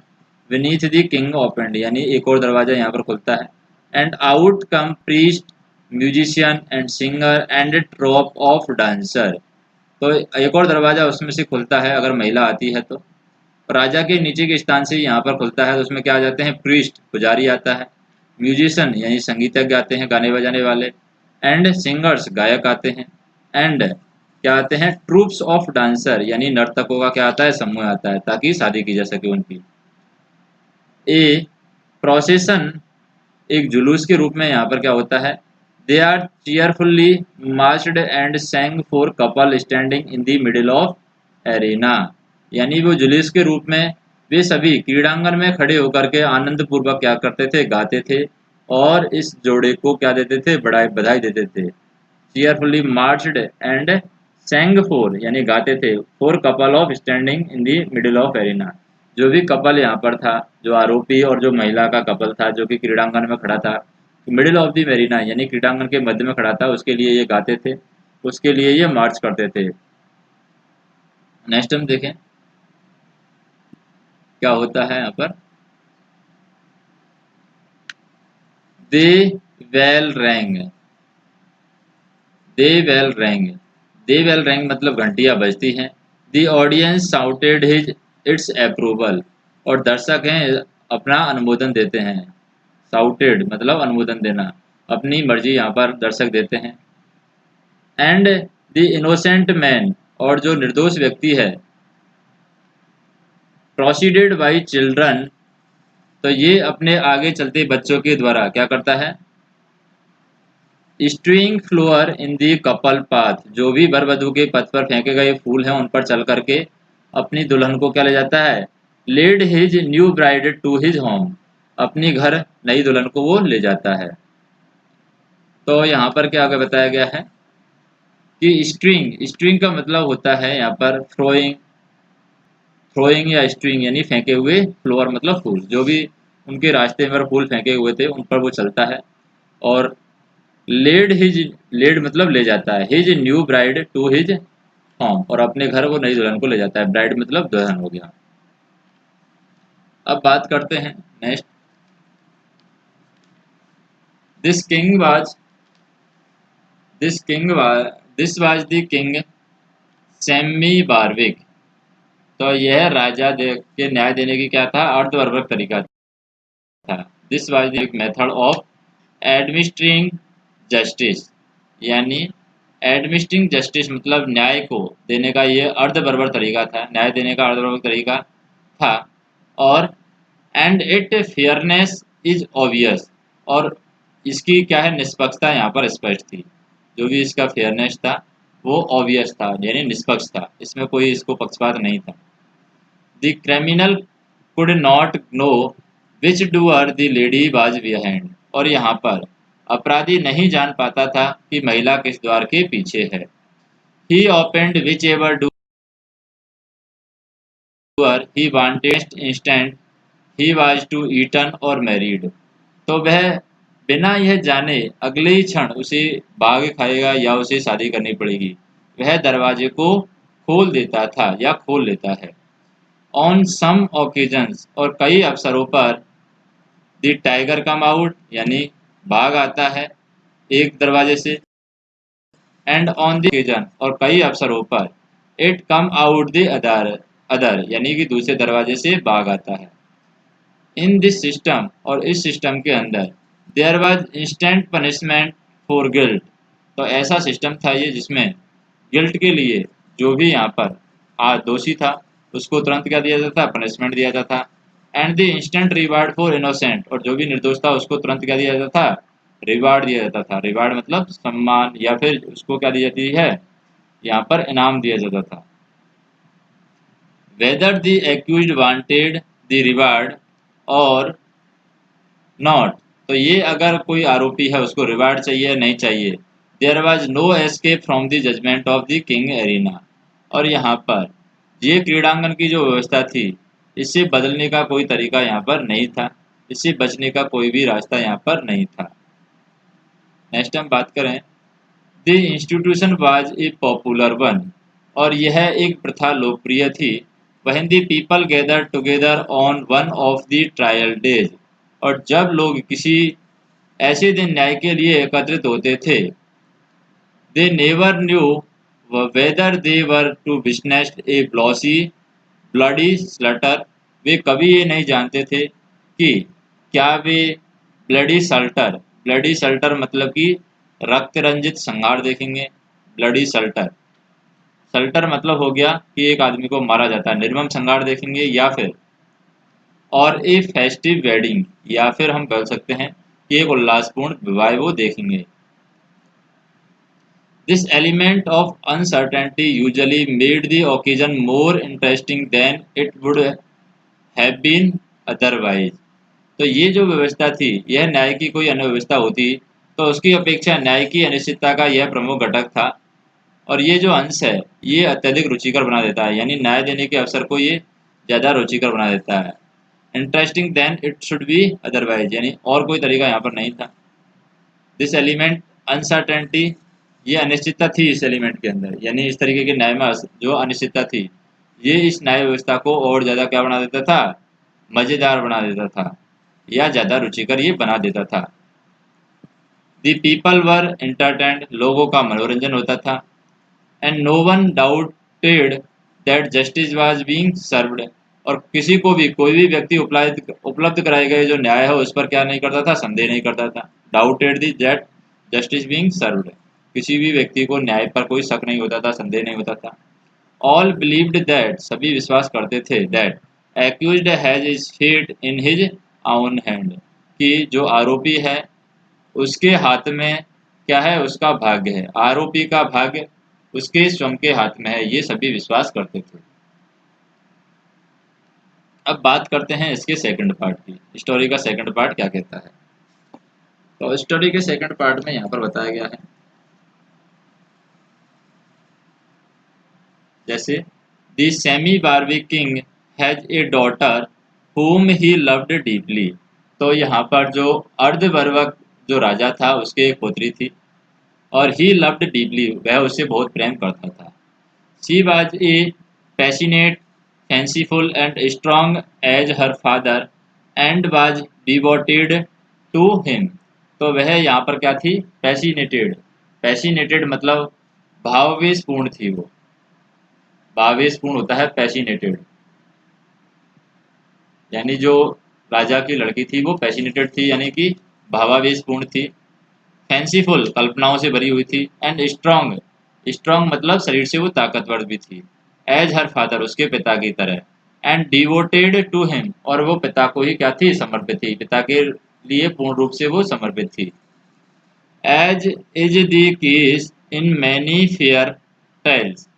बीनीथ द किंग ओपनड यानी एक और दरवाजा यहाँ पर खुलता है। And out come priest, musician and singer and troupe of dancer, तो एक और दरवाजा उसमें से खुलता है अगर महिला आती है तो। राजा के नीचे के स्थान से यहाँ पर खुलता है तो उसमें क्या आ जाते हैं, प्रीस्ट पुजारी आता है, म्यूजिशियन यानी संगीतज्ञ आते हैं गाने बजाने वाले, एंड सिंगर्स गायक आते हैं, एंड क्या आते हैं, ट्रूप्स ऑफ डांसर यानी नर्तकों का क्या आता है, समूह आता है, ताकि शादी की जा सके उनकी। ए प्रोसेशन, एक जुलूस के रूप में यहाँ पर क्या होता है, they are cheerfully marched and sang for couple standing in the middle of arena, यानी वो जुलूस के रूप में वे सभी क्रीड़ांगन में खड़े होकर के आनंद पूर्वक क्या करते थे, गाते थे, और इस जोड़े को क्या देते थे, बधाई बधाई देते थे। चीयरफुल्ली मार्च्ड एंड सेंग फोर यानी गाते थे, four couple of standing in the middle of arena. जो भी कपल यहाँ पर था, जो आरोपी और जो महिला का कपल था जो कि क्रीड़ांगन में खड़ा था, मिडिल ऑफ दी मेरीना यानी क्रीड़ांगन के मध्य में खड़ा था, उसके लिए ये गाते थे, उसके लिए ये मार्च करते थे। नेक्स्ट हम देखें क्या होता है यहाँ पर। दे वेल रैंग, दे वेल रैंग, दे वेल रैंग मतलब घंटियां बजती हैं। The audience shouted his it's approval, और दर्शक हैं अपना अनुमोदन देते हैं। साउटेड मतलब अनुमोदन देना, अपनी मर्जी यहाँ पर दर्शक देते हैं। एंड द इनोसेंट मैन, और जो निर्दोष व्यक्ति है, प्रोसीडेड बाई चिल्ड्रन, तो ये अपने आगे चलते बच्चों के द्वारा क्या करता है, स्ट्रिंग फ्लोअर इन दी कपल पाथ, जो भी वर वधु के पथ पर फेंके गए फूल हैं उन पर चल करके अपनी दुल्हन को क्या ले जाता है, led his new bride to his home, अपनी घर नई दुल्हन को वो ले जाता है। तो यहाँ पर क्या आगे बताया गया है कि स्ट्रिंग, स्ट्रिंग का मतलब होता है यहाँ पर थ्रोइंग, थ्रोइंग या स्ट्रिंग यानी फेंके हुए, फ्लोअर मतलब फूल, जो भी उनके रास्ते में फूल फेंके हुए थे उन पर वो चलता है। और लेड हिज, लेड मतलब ले जाता है, his new bride to his home, और अपने घर वो नई दुल्हन को ले जाता है। ब्राइड मतलब दुल्हन हो गया। अब बात करते हैं next. This king was, this king was, this was the king semi barbaric, तो यह राजा के न्याय देने की क्या था, अर्धवर्वक तरीका था। This was the method of administering justice, यानी एडमिनिस्ट्रिंग जस्टिस मतलब न्याय को देने का ये अर्धबर्बर तरीका था, न्याय देने का अर्धबर्बर तरीका था। और and it fairness is obvious, और इसकी क्या है, निष्पक्षता यहाँ पर स्पष्ट थी। जो भी इसका फेयरनेस था वो ऑब्वियस था यानी निष्पक्ष था, इसमें कोई इसको पक्षपात नहीं था। The criminal could not know which doer the lady was behind, और यहाँ पर अपराधी नहीं जान पाता था कि महिला किस द्वार के पीछे है। He opened whichever door he wanted instant he was to eaten और मैरिड, तो वह बिना यह जाने अगले ही क्षण उसे भाग खाएगा या उसे शादी करनी पड़ेगी, वह दरवाजे को खोल देता था या खोल लेता है। ऑन सम ओकेजन्स, और कई अवसरों पर द टाइगर कम आउट यानी भाग आता है एक दरवाजे से, एंड ऑन द ओकेजन, और कई अवसरों पर it come out the other, other यानी कि दूसरे दरवाजे से भाग आता है। इन दिस सिस्टम, और इस सिस्टम के अंदर there was instant punishment for guilt, तो ऐसा सिस्टम था ये जिसमें गिल्ट के लिए जो भी यहाँ पर दोषी था उसको तुरंत क्या दिया जाता था, पनिशमेंट दिया जाता था। And the instant reward for innocent, और जो भी निर्दोष था उसको तुरंत क्या दिया जाता था, रिवार्ड दिया जाता था। रिवार्ड मतलब सम्मान, या फिर उसको क्या दी जाती है, यहाँ पर इनाम दिया जाता था। Whether the accused wanted the reward और नॉट, तो ये अगर कोई आरोपी है उसको रिवार्ड चाहिए नहीं चाहिए। There was no escape from the judgement of the king arena, और यहाँ पर ये क्रीड़ांगन की जो व्यवस्था थी इससे बदलने का कोई तरीका यहाँ पर नहीं था, इससे बचने का कोई भी रास्ता यहाँ पर नहीं था। नेक्स्ट हम बात करें, the institution was a popular one, और यह एक प्रथा लोकप्रिय थी। वहीं the people gather together on one of the trial days, और जब लोग किसी ऐसे दिन न्याय के लिए एकत्रित होते थे, they never knew whether they were to witness a blossy bloody slaughter, वे कभी ये नहीं जानते थे कि क्या वे ब्लडी सल्टर मतलब कि रक्त रंजित संहार देखेंगे। ब्लडी सल्टर, सल्टर मतलब हो गया कि एक आदमी को मारा जाता है, निर्मम संहार देखेंगे, या फिर और ए फेस्टिव वेडिंग, या फिर हम कह सकते हैं कि एक उल्लासपूर्ण विवाह वो देखेंगे। This element of uncertainty usually made the occasion more interesting than it would have been otherwise, तो ये जो व्यवस्था थी यह न्याय की कोई अन्य व्यवस्था होती तो उसकी अपेक्षा न्याय की अनिश्चितता का यह प्रमुख घटक था। और ये जो अंश है ये अत्यधिक रुचिकर बना देता है, यानी न्याय देने के अवसर को ये ज़्यादा रुचिकर बना देता है। Interesting than it should be otherwise, यानी और कोई तरीका यहाँ पर नहीं था। दिस एलिमेंट अनसर्टेनिटी, ये अनिश्चितता थी इस एलिमेंट के अंदर, यानी इस तरीके के न्याय में जो अनिश्चितता थी ये इस न्याय व्यवस्था को और ज़्यादा क्या बना देता था, मज़ेदार बना देता था या ज़्यादा रुचिकर ये बना देता था। द पीपल वर एंटरटेन्ड, लोगों का मनोरंजन होता था। And no one doubted that justice was being served, और किसी को भी कोई भी व्यक्ति उपलब्ध कराए गए जो न्याय है उस पर क्या नहीं करता था, संदेह नहीं करता था। Doubted the that justice being served, किसी भी व्यक्ति को न्याय पर कोई शक नहीं होता था, संदेह नहीं होता था। ऑल बिलीव्ड दैट, सभी विश्वास करते थे, that accused has his fate in his own hand, कि जो आरोपी है उसके हाथ में क्या है, उसका भाग्य है, आरोपी का भाग्य उसके स्वयं के हाथ में है, ये सभी विश्वास करते थे। अब बात करते हैं इसके सेकंड पार्ट की, स्टोरी का सेकंड पार्ट क्या कहता है। तो स्टोरी के सेकंड पार्ट में यहाँ पर बताया गया है जैसे the semi Barvi king has a daughter whom he loved deeply. तो यहाँ पर जो अर्धवर्वक जो राजा था उसके एक पुत्री थी और ही लव्ड डीपली, वह उससे बहुत प्रेम करता था। She was a passionate fanciful and strong as her father and was devoted to him. तो वह यहाँ पर क्या थी, पैसिनेटेड, पैसिनेटेड मतलब भाववेशपूर्ण थी वो, भावेशपूर्ण होता है पैसिनेटेड, यानी जो राजा की लड़की थी वो पैसिनेटेड थी यानी कि भावावेशपूर्ण थी। फैंसीफुल कल्पनाओं से भरी हुई थी। एंड स्ट्रॉन्ग, स्ट्रॉन्ग मतलब शरीर से वो ताकतवर भी थी। एज हर फादर, उसके पिता की तरह। एंड डिवोटेड टू हिम, और वो पिता को ही क्या थी, समर्पित थी, पिता के लिए पूर्ण रूप से वो समर्पित थी। As is the case in many fairy tales,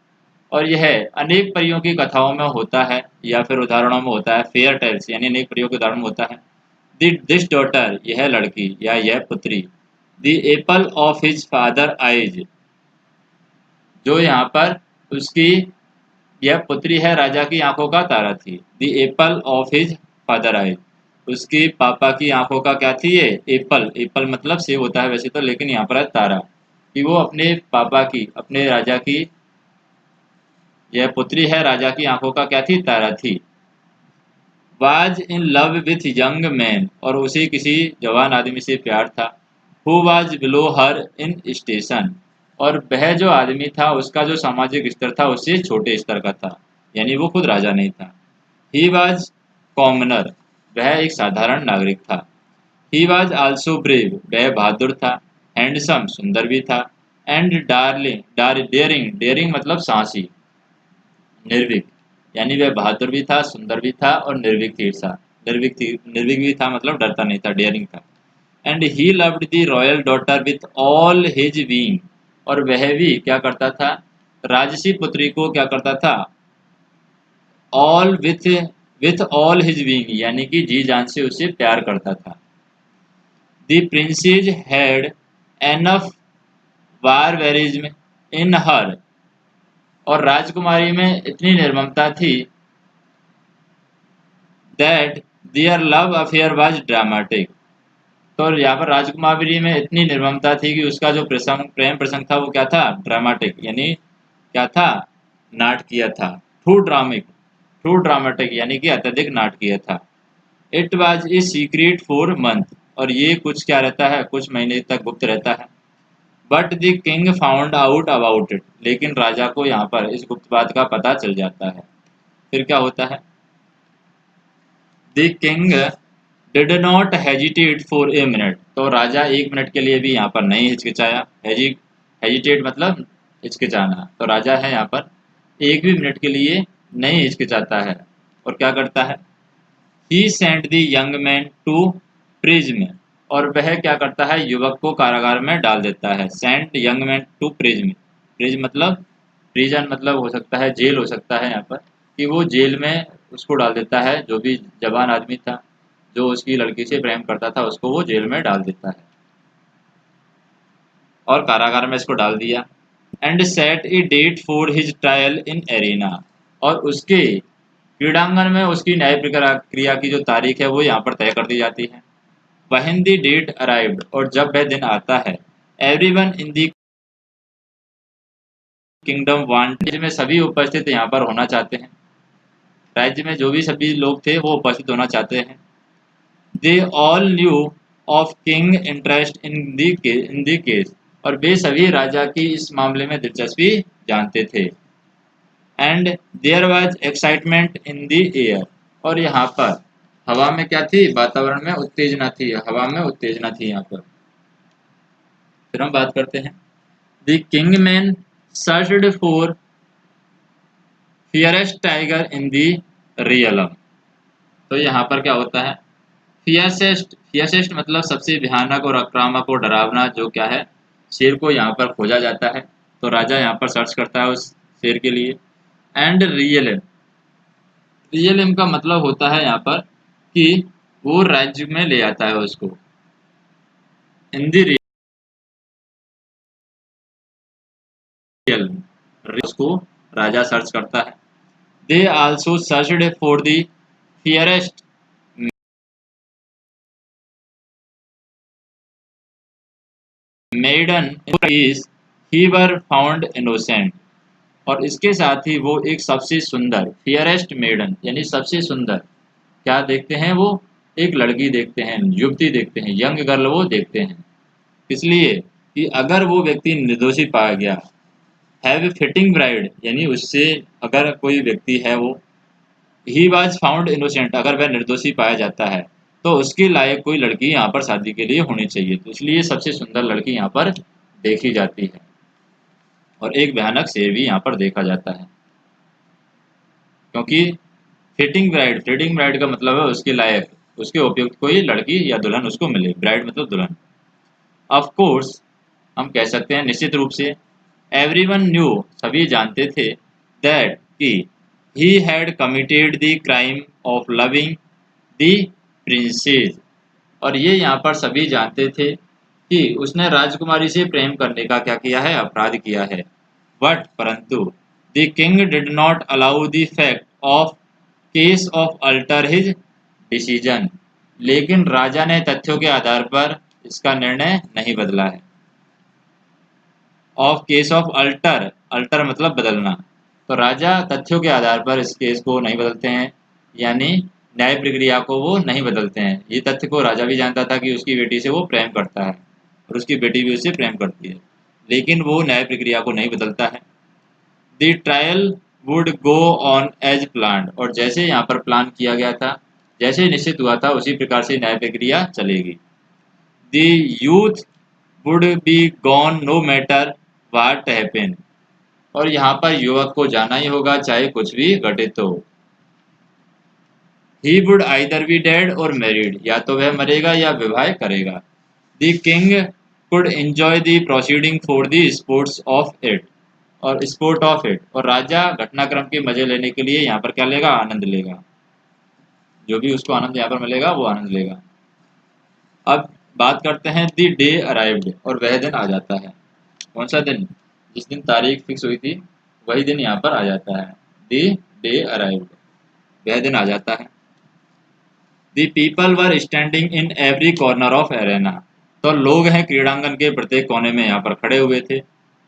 और यह अनेक परियों की कथाओं में होता है या फिर उदाहरणों में होता है, फेयर टेल्स यानी अनेक परियों के उदाहरण में होता है। दिस डॉटर, यह लड़की या यह पुत्री, the Apple of his father eyes, जो यहाँ पर उसकी यह पुत्री है राजा की आंखों का तारा थी। The Apple of his father eyes, उसकी पापा की आंखों का क्या थी ये, एप्पल, एप्पल मतलब सेब होता है वैसे तो, लेकिन यहाँ पर है तारा, कि वो अपने पापा की, अपने राजा की, यह पुत्री है राजा की आंखों का क्या थी, तारा थी। Was in love with young man, और उसे किसी जवान आदमी से प्यार था। Who was below her in station, और वह जो आदमी था उसका जो सामाजिक स्तर था उससे छोटे स्तर का था, यानी वो खुद राजा नहीं था। ही वाज कॉमनर, वह एक साधारण नागरिक था। ही वाज आल्सो ब्रेव, वह बहादुर था। हैंडसम, सुंदर भी था। एंड डार्लिंग, डेयरिंग, डेयरिंग मतलब साहसी, निर्भीक, यानी वह बहादुर भी था, सुंदर भी था और निर्भीक थी था, निर्भीक भी था मतलब डरता नहीं था, डेयरिंग था। And he loved the royal daughter with all his being, और वह भी क्या करता था, राजसी पुत्री को क्या करता था, all with all his being, यानी कि जी जान से उसे प्यार करता था। The princess had enough barbarism इन हर, और राजकुमारी में इतनी निर्ममता थी, that their love affair was dramatic, तो यहाँ पर राजकुमारी में इतनी निर्ममता थी कि उसका जो प्रेम प्रसंग था वो क्या था, ड्रामेटिक, यानी क्या था, नाटकीय था। टू ड्रामिक, टू ड्रामेटिक यानी कि अत्यधिक नाटकीय था। It was a secret for month, और ये कुछ क्या रहता है, कुछ महीने तक गुप्त रहता है। But the king found out about it, लेकिन राजा को यहाँ पर इस गुप्त बात का पता चल जाता है। फिर क्या होता है, the king did not hesitate for a minute, तो राजा एक मिनट के लिए भी यहाँ पर नहीं हिचकिचाया। हेजिटेट मतलब हिचकिचाना, तो राजा है यहाँ पर एक भी मिनट के लिए नहीं हिचकिचाता है। और क्या करता है, he sent the young man to prison, और वह क्या करता है, युवक को कारागार में डाल देता है। Sent young man to prism, prism मतलब, प्रिजन मतलब हो सकता है जेल, हो सकता है यहाँ पर कि वो जेल में उसको डाल देता है, जो भी जवान आदमी था जो उसकी लड़की से प्रेम करता था उसको वो जेल में डाल देता है, और कारागार में इसको डाल दिया। And set a date for his trial in arena, और उसके क्रीड़ांगन में उसकी न्याय प्रक्रिया की जो तारीख है वो यहाँ पर तय कर दी जाती है। व्हेन द डेट अराइव्ड, और जब वह दिन आता है, everyone in the kingdom wanted, में सभी उपस्थित यहाँ पर होना चाहते हैं, राज्य में जो भी सभी लोग थे वो उपस्थित होना चाहते हैं। They all new of king interest in the case, और वे सभी राजा की इस मामले में दिलचस्पी जानते थे। And there was excitement in the air, और यहाँ पर हवा में क्या थी, वातावरण में उत्तेजना थी, हवा में उत्तेजना थी यहाँ पर। फिर हम बात करते हैं, the king man searched for fiercest tiger in the realm. तो यहाँ पर क्या होता है, फियरेस्ट मतलब सबसे भयानक और आक्रामक और डरावना जो क्या है, शेर को यहाँ पर खोजा जाता है। तो राजा यहाँ पर सर्च करता है उस शेर के लिए। एंड रियल का मतलब होता है यहाँ पर कि वो राज्य में ले आता है उसको, इन द रियल, उसको राजा सर्च करता है। They also searched for the fiercest maiden is he were found innocent, और इसके साथ ही वो एक सबसे सुंदर फियरेस्ट मेडन यानी सबसे सुंदर क्या देखते हैं, वो एक लड़की देखते हैं, युवती देखते हैं, यंग गर्ल वो देखते हैं। इसलिए कि अगर वो व्यक्ति निर्दोषी पाया गया, हैव ए फिटिंग ब्राइड यानी उससे अगर कोई व्यक्ति है वो, ही वाज फाउंड इनोसेंट अगर वह निर्दोषी पाया जाता है, तो उसके लायक कोई लड़की यहाँ पर शादी के लिए होनी चाहिए। तो इसलिए सबसे सुंदर लड़की यहाँ पर देखी जाती है, और एक भयानक शेर भी यहाँ पर देखा जाता है, क्योंकि फिटिंग ब्राइड का मतलब है उसके लायक, उसके उपयुक्त कोई लड़की या दुल्हन उसको मिले, ब्राइड मतलब दुल्हन। ऑफ कोर्स हम कह सकते हैं निश्चित रूप से, एवरीवन न्यू सभी जानते थे, दैट कि he had committed the crime of loving the princess, और ये यहाँ पर सभी जानते थे कि उसने राजकुमारी से प्रेम करने का क्या किया है, अपराध किया है। बट परंतु the king did not allow the fact of case of alter his decision, लेकिन राजा ने तथ्यों के आधार पर इसका निर्णय नहीं बदला है। Of case of alter, alter मतलब बदलना, तो राजा तथ्यों के आधार पर इस केस को नहीं बदलते हैं, यानी न्याय प्रक्रिया को वो नहीं बदलते हैं। ये तथ्य को राजा भी जानता था कि उसकी बेटी से वो प्रेम करता है और उसकी बेटी भी उससे प्रेम करती है, लेकिन वो न्याय प्रक्रिया को नहीं बदलता है। The trial would go on as plan, और जैसे यहाँ पर प्लान किया गया था, जैसे निश्चित हुआ था, उसी प्रकार से न्याय प्रक्रिया चलेगी। The youth would be gone no matter what happen, और यहाँ पर युवक को जाना ही होगा चाहे कुछ भी घटित हो। He would either B dead और मैरिड, या तो वह मरेगा या विवाह करेगा। The king could enjoy the proceeding for the sports of it, और स्पोर्ट ऑफ इट, और राजा घटनाक्रम के मजे लेने के लिए यहाँ पर क्या लेगा, आनंद लेगा, जो भी उसको आनंद यहाँ पर मिलेगा वो आनंद लेगा। अब बात करते हैं द डे अराइव्ड, और वह दिन आ जाता है। कौन सा दिन, जिस दिन तारीख फिक्स हुई थी वही दिन यहाँ पर आ जाता है। द डे अराइव्ड, वह दिन आ जाता है। The people were standing in every corner of arena, तो लोग हैं क्रीड़ांगन के प्रत्येक कोने में यहाँ पर खड़े हुए थे।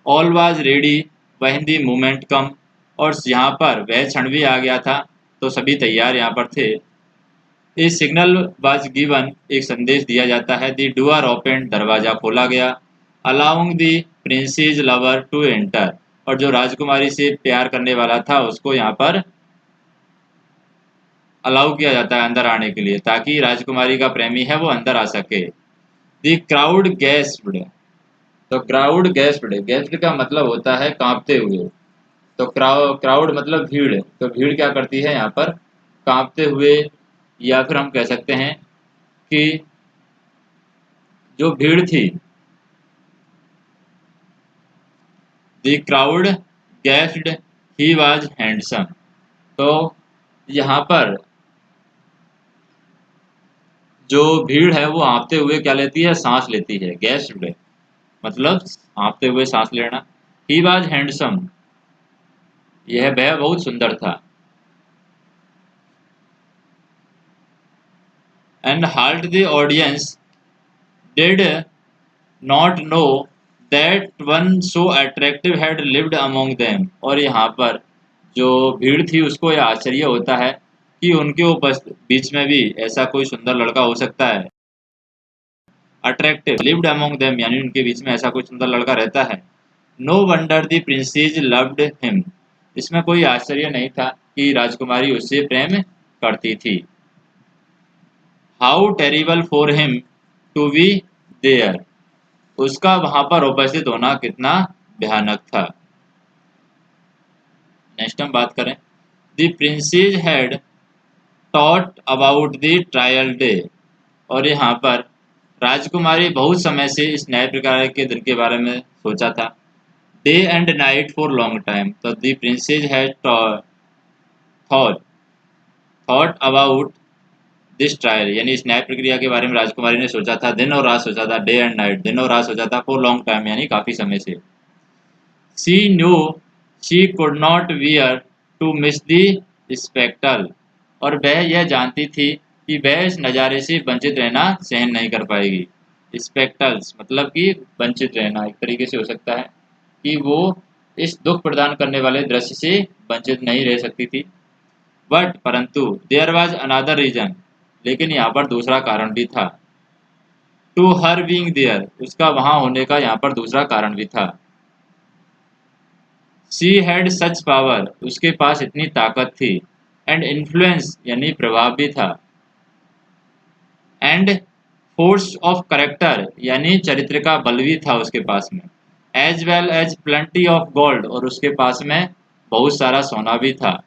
All was ready when the moment come, और यहाँ पर वह क्षण भी आ गया था, तो सभी तैयार यहाँ पर थे। ए सिग्नल वाज गिवन, एक संदेश दिया जाता है। द डोर ओपन, दरवाजा खोला गया। Allowing the princess lover to enter, और जो राजकुमारी से प्यार करने वाला था उसको यहाँ पर अलाउ किया जाता है अंदर आने के लिए, ताकि राजकुमारी का प्रेमी है वो अंदर आ सके। द क्राउड गैस्प्ड, तो क्राउड गैस्प्ड, गैस्प्ड का मतलब होता है कांपते हुए। तो क्राउड मतलब भीड़, तो भीड़ क्या करती है यहाँ पर, कांपते हुए, या फिर हम कह सकते हैं कि जो भीड़ थी, the crowd gasped he was handsome, तो यहाँ पर जो भीड़ है वो हाँफते हुए क्या लेती है, सांस लेती है। गैस्प्ड मतलब हाँफते हुए सांस लेना। ही वॉज हैंडसम, वह बहुत सुंदर था। And halt the audience did not know that one so attractive had lived among them. और यहाँ पर जो भीड़ थी उसको यह आश्चर्य होता है कि उनके बीच में भी ऐसा कोई सुंदर लड़का हो सकता है। अट्रैक्टिव, लिव्ड अमोंग देम यानी उनके बीच में ऐसा कोई सुंदर लड़का रहता है। No wonder the princess loved him, इसमें कोई आश्चर्य नहीं था कि राजकुमारी उससे प्रेम करती थी। How terrible for him to be there, उसका वहां पर उपस्थित होना कितना भयानक था। नेक्स्ट हम बात करें, the princess had taught about the trial day. और यहाँ पर राजकुमारी बहुत समय से इस न्याय प्रकार के दिन के बारे में सोचा था। Day and night for long time, तो the princess had thought thought about this trial, यानी इस न्याय प्रक्रिया के बारे में राजकुमारी ने सोचा था, दिन और रात सोचा था, डे एंड नाइट, दिन और रात सोचा था, फॉर लॉन्ग टाइम यानी काफी समय से। She knew she could not bear to miss the spectacle, और वह यह जानती थी कि वह इस नज़ारे से वंचित रहना सहन नहीं कर पाएगी। स्पेक्टल्स मतलब कि वंचित रहना, एक तरीके से हो सकता है कि वो इस दुख प्रदान करने वाले दृश्य से वंचित नहीं रह सकती थी। बट परंतु देयर वाज अनदर रीजन, लेकिन यहाँ पर दूसरा कारण भी था। टू हर बीइंग देयर, उसका वहां होने का यहाँ पर दूसरा कारण भी था। शी हैड सच पावर, उसके पास इतनी ताकत थी। एंड इन्फ्लुएंस यानी प्रभाव भी था। एंड फोर्स ऑफ करेक्टर यानी चरित्र का बल भी था उसके पास में। As well as plenty of gold, और उसके पास में बहुत सारा सोना भी था।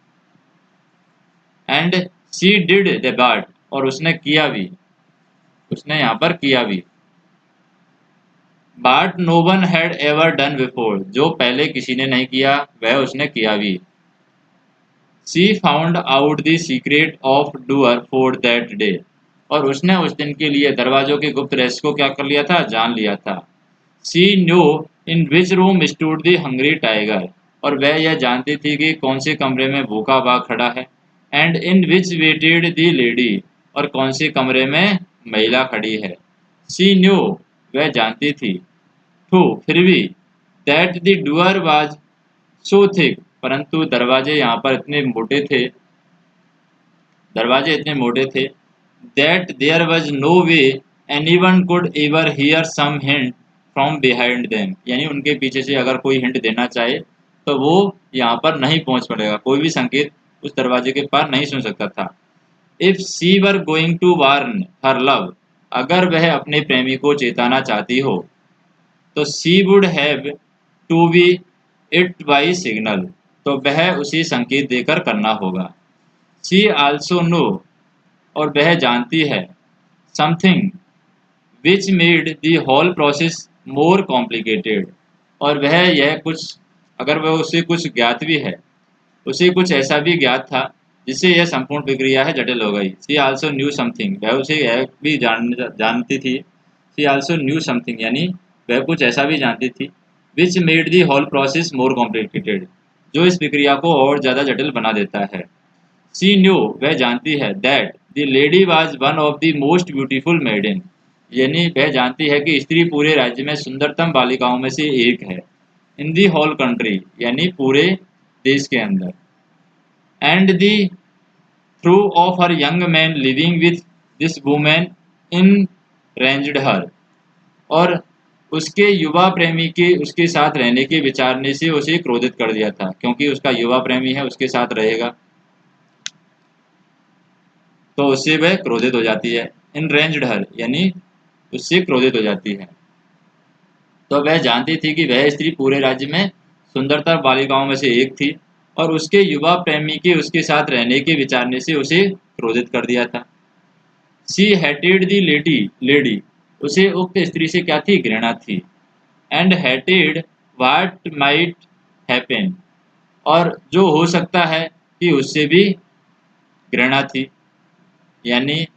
एंड शी डिड द बाट, और उसने किया भी, उसने यहाँ पर किया भी। But no one had ever done before, जो पहले किसी ने नहीं किया वह उसने किया भी। She found out the secret of doer for that day, और उसने उस दिन के लिए दरवाजों के गुप्त रहस्य को क्या कर लिया था, जान लिया था। She new in which room stood the hungry tiger, और वह यह जानती थी कि कौन से कमरे में भूखा बाघ खड़ा है। And in which waited the lady, और कौन से कमरे में महिला खड़ी है। शी न्यू, वह जानती थी, टू फिर भी, that the door was so thick, परंतु दरवाजे इतने मोटे थे। That there was no way anyone could ever hear some hint from behind them, यानी उनके पीछे से अगर कोई हिंट देना चाहे तो वो यहाँ पर नहीं पहुंच पड़ेगा, कोई भी संकेत उस दरवाजे के पार नहीं सुन सकता था। If she were going to warn her love, अगर वह अपने प्रेमी को चेताना चाहती हो तो she would have to be it by signal, तो वह उसी संकेत देकर करना होगा। शी आल्सो नो, और वह जानती है, something which made the whole process more complicated, और वह यह कुछ, अगर वह उसे कुछ ज्ञात भी है, उसे कुछ ऐसा भी ज्ञात था जिससे यह संपूर्ण प्रक्रिया है जटिल हो गई। शी आल्सो न्यू समथिंग, वह उसे यह भी जानती थी। शी आल्सो न्यू समथिंग यानी वह कुछ ऐसा भी जानती थी, which made the whole process more complicated, जो इस प्रक्रिया को और ज़्यादा जटिल बना देता है। शी न्यू, वह जानती है, that the lady was one of the most beautiful maiden, यानी वह जानती है कि स्त्री पूरे राज्य में सुंदरतम बालिकाओं में से एक है। इन दी होल कंट्री यानी पूरे देश के अंदर। And the through of her young man living with this woman enraged her, और उसके युवा प्रेमी के उसके साथ रहने के विचारने से उसे क्रोधित कर दिया था, क्योंकि उसका युवा प्रेमी है, उसके साथ रहेगा तो उससे वह क्रोधित हो जाती है। इन रेंज्ड हर यानी उससे क्रोधित हो जाती है। तो वह जानती थी कि वह स्त्री पूरे राज्य में सुंदरतर बालिकाओं में से एक थी, और उसके युवा प्रेमी के उसके साथ रहने के विचारने से उसे क्रोधित कर दिया था। शी हेटेड दी लेडी, उसे उक्त स्त्री से क्या थी, घृणा थी। And hated what might happen, और जो हो सकता है कि उससे भी घृणा थी, यानी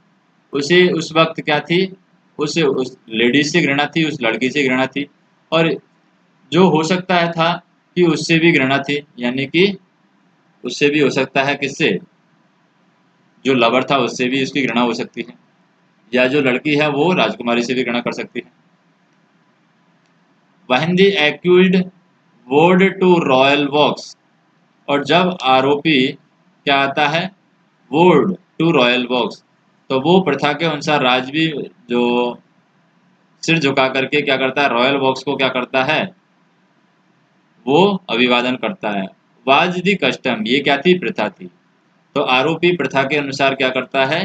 उसे उस वक्त क्या थी, उस लेडीज से घृणा थी, उस लड़की से घृणा थी, और जो हो सकता है था कि उससे भी घृणा थी, यानी कि उससे भी हो सकता है, किससे, जो लवर था उससे भी उसकी घृणा हो सकती है, या जो लड़की है वो राजकुमारी से भी घृणा कर सकती है। When the accused vowed to royal walks, और जब आरोपी क्या आता है, वोड टू रॉयल वॉक्स, तो वो प्रथा के अनुसार राजवी जो सिर झुका करके क्या करता है, रॉयल वॉक्स को क्या करता है, वो अभिवादन करता है। वाज दी कस्टम, ये क्या थी, प्रथा थी। तो आरोपी प्रथा के अनुसार क्या करता है,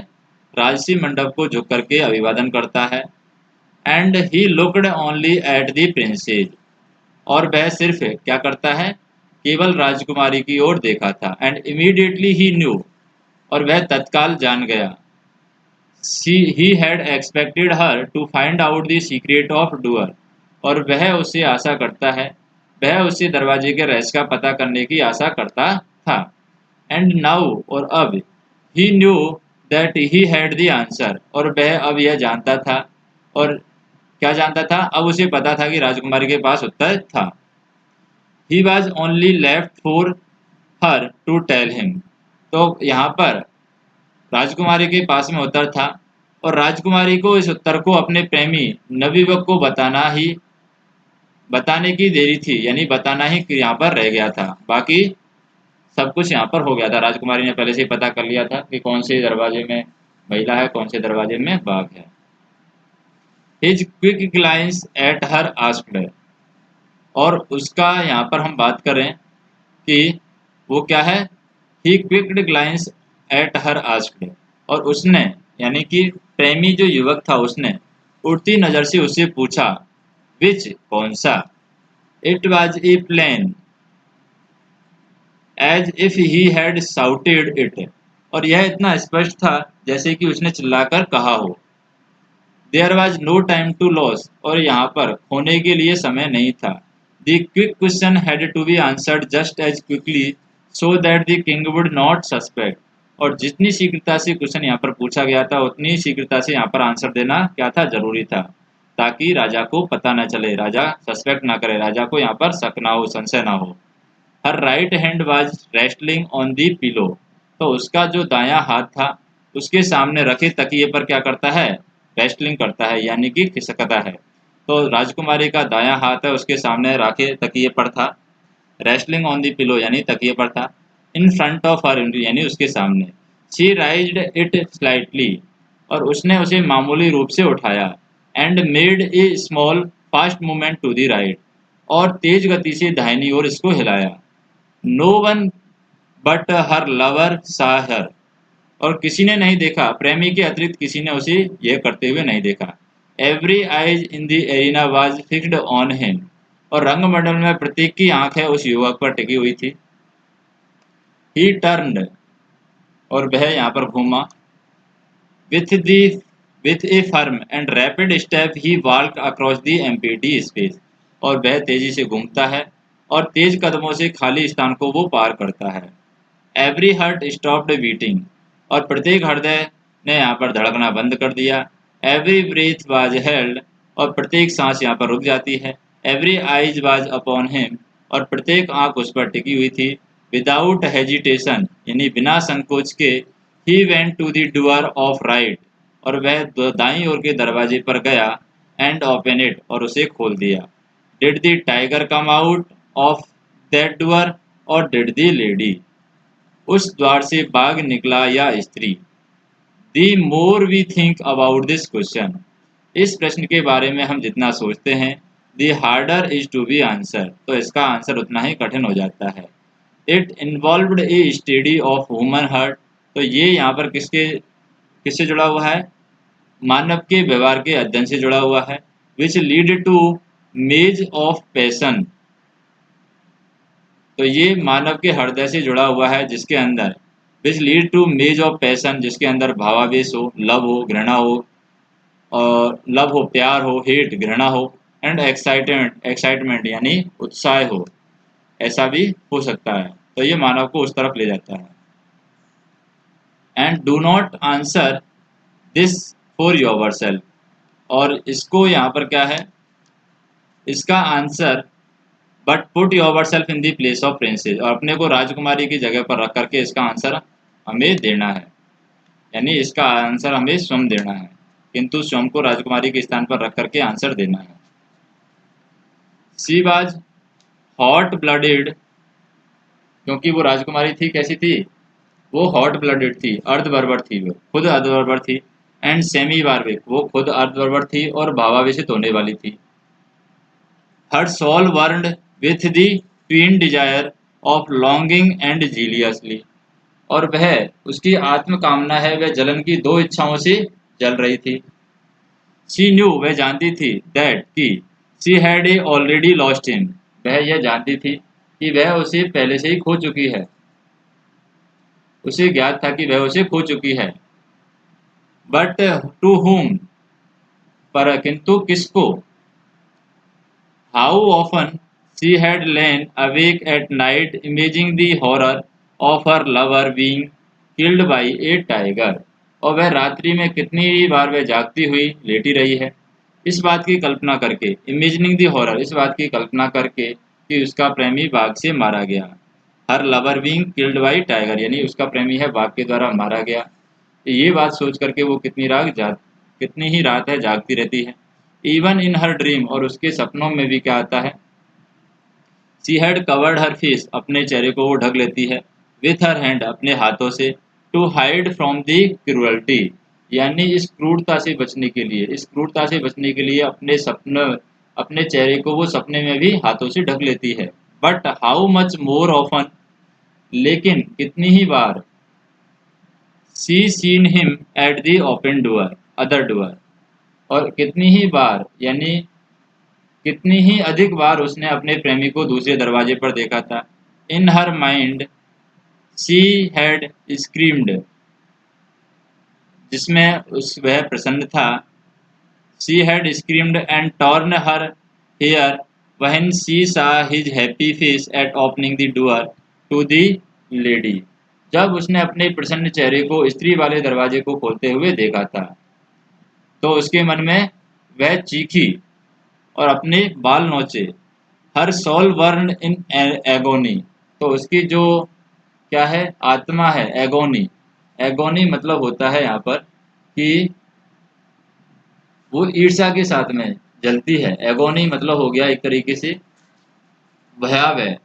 राजसी मंडप को झुक करके अभिवादन करता है। And he looked only at the princess, और वह सिर्फ क्या करता है, केवल राजकुमारी की ओर देखा था। एंड इमीडिएटली ही न्यू, और वह तत्काल जान गया, he had expected her to find out the secret of door, और वह उससे आशा करता है, वह उससे दरवाजे के रहस्य का पता करने की आशा करता था। एंड नाउ, और अब, he knew that he had the answer, और वह अब यह जानता था, और क्या जानता था, अब उसे पता था कि राजकुमारी के पास उत्तर था। He was only left for her to tell him, तो यहाँ पर राजकुमारी के पास में उत्तर था, और राजकुमारी को इस उत्तर को अपने प्रेमी नवयुवक को बताने की देरी थी, यानी बताना ही यहाँ पर रह गया था। बाकी सब कुछ यहाँ पर हो गया था, राजकुमारी ने पहले से ही पता कर लिया था कि कौन से दरवाजे में महिला है, कौन से दरवाजे में बाघ है। His quick glance at her asked, और उसका यहाँ पर हम बात करें कि वो क्या है, ही क्विक्ड ग्लाइंस एट हर आस्क्ड, और उसने, यानी कि प्रेमी जो युवक था उसने उड़ती नजर से उससे पूछा, विच, कौन सा, it was a plain as if he had shouted it, और यह इतना स्पष्ट था जैसे कि उसने चिल्लाकर कहा हो। There was no time to lose, और यहाँ पर खोने के लिए समय नहीं था। The quick question had to be answered just as quickly so that the king would not suspect, और जितनी शीघ्रता से क्वेश्चन यहाँ पर पूछा गया था उतनी शीघ्रता से यहाँ पर आंसर देना क्या था, जरूरी था, ताकि राजा को पता न चले, राजा सस्पेक्ट ना करे, राजा को यहाँ पर शक ना हो, संशय ना हो। Her right hand was resting on the pillow, तो उसका जो दायां हाथ था उसके सामने रखे तकिए पर क्या करता है, रेस्टलिंग करता है, यानी कि खिसकता है। तो राजकुमारी का दायां हाथ है उसके सामने रखे तकिए पर था, रेस्टलिंग ऑन दी पिलो यानी तकिए पर था, इन फ्रंट ऑफ हर, यानी उसके सामने। शी राइज्ड इट स्लाइटली, और उसने उसे मामूली रूप से उठाया। And made a small fast movement to the right, और तेज गति से दाहिनी ओर इसको हिलाया। No one but her lover saw her, और किसी ने नहीं देखा, प्रेमी के अतिरिक्त किसी ने उसे यह करते हुए नहीं देखा। Every eyes in the arena was fixed on him, और रंगमंडल में प्रत्येक की आंख है उस युवक पर टिकी हुई थी। ही टर्न्ड, और वह यहाँ पर घूमा। With the with A firm and rapid step he walk across the empty space, और वह तेजी से घूमता है और तेज कदमों से खाली स्थान को वो पार करता है। एवरी हार्ट स्टॉप्ड बीटिंग, और प्रत्येक हृदय ने यहाँ पर धड़कना बंद कर दिया। एवरी ब्रीथ वाज हेल्ड, और प्रत्येक सांस यहाँ पर रुक जाती है। Every ice was upon him, और प्रत्येक आंख उस पर टिकी हुई थी। विदाउट हेजिटेशन, यानी बिना संकोच के, he went to the door of right, और वह दाईं ओर के दरवाजे पर गया। एंड ओपन इट, और उसे खोल दिया। Did the tiger come out of that door, और डिड द लेडी, उस द्वार से बाघ निकला या स्त्री। The more we think about this question, इस प्रश्न के बारे में हम जितना सोचते हैं, the harder is to be answer, तो इसका आंसर उतना ही कठिन हो जाता है। It involved a study of human heart, तो ये यहाँ पर किससे जुड़ा हुआ है, मानव के व्यवहार के अध्ययन से जुड़ा हुआ है। विच लीड टू मेज ऑफ पैसन, तो ये मानव के हृदय से जुड़ा हुआ है, जिसके अंदर विच लीड टू मेज ऑफ पैसन, जिसके अंदर भावावेश हो, लव हो, घृणा हो, और लव हो प्यार हो, हेट घृणा हो, एंड एक्साइटमेंट यानी उत्साह हो, ऐसा भी हो सकता है। तो ये मानव को उस तरफ ले जाता है। And do not answer this for your self, और इसको यहाँ पर क्या है, इसका answer but put your self in the place of princess, और अपने को राजकुमारी की जगह पर रख करके इसका आंसर हमें देना है, यानी इसका आंसर हमें स्वयं देना है, किंतु स्वयं को राजकुमारी के स्थान पर रख करके आंसर देना है। शी वाज हॉट ब्लडेड, क्योंकि वो राजकुमारी थी, कैसी थी, वो हॉट ब्लडेड थी, अर्धबर्बर थी, वो खुद अर्धबर्बर थी। एंड सेमी बार्बिक, वो खुद अर्धबर्बर थी और भावावेशित होने वाली थी। Her soul burned with the twin desire of longing and jealously, और वह, उसकी आत्म कामना है, वह जलन की दो इच्छाओं से जल रही थी। शी न्यू, वह जानती थी, दैट कि she had a already lost him, वह यह जानती थी कि वह उसे पहले से ही खो चुकी है, उसे ज्ञात था कि वह उसे खो चुकी है। बट टू हुम, पर किंतु किसको। How often she had lane awake at night imaging the horror of her lover being killed by A tiger, और वह रात्रि में कितनी ही बार वह जागती हुई लेटी रही है, इस बात की कल्पना करके, इमेजिनिंग द हॉरर, इस बात की कल्पना करके कि उसका प्रेमी बाघ से मारा गया। Her lover being killed by tiger, यानी उसका प्रेमी है बाघ के द्वारा मारा गया। ये बात सोच करके वो कितनी ही रात है जागती रहती है। इवन इन हर ड्रीम, और उसके सपनों में भी क्या आता है, she had covered her face, अपने चेहरे को वो ढक लेती है, विथ हर हैंड, अपने हाथों से, to hide from the cruelty, यानी इस क्रूरता से बचने के लिए, इस क्रूरता से बचने के लिए अपने चेहरे को वो सपने में भी हाथों से ढक लेती है। But how much more often, लेकिन कितनी ही बार, she seen him at the open door, other door, और कितनी ही बार, यानी कितनी ही अधिक बार उसने अपने प्रेमी को दूसरे दरवाजे पर देखा था। In her mind she had screamed, जिसमें उस वह प्रसन्न था। She had screamed and torn her hair when she saw his happy face at opening the door to the lady, जब उसने अपने प्रसन्न चेहरे को स्त्री वाले दरवाजे को खोलते हुए देखा था, तो उसके मन में वह चीखी और अपने बाल नोचे। हर सोल वर्न इन एगोनी, तो उसकी जो क्या है, आत्मा है, एगोनी, एगोनी मतलब होता है यहाँ पर कि वो ईर्ष्या के साथ में जलती है। एगोनी मतलब हो गया एक तरीके से भयावह,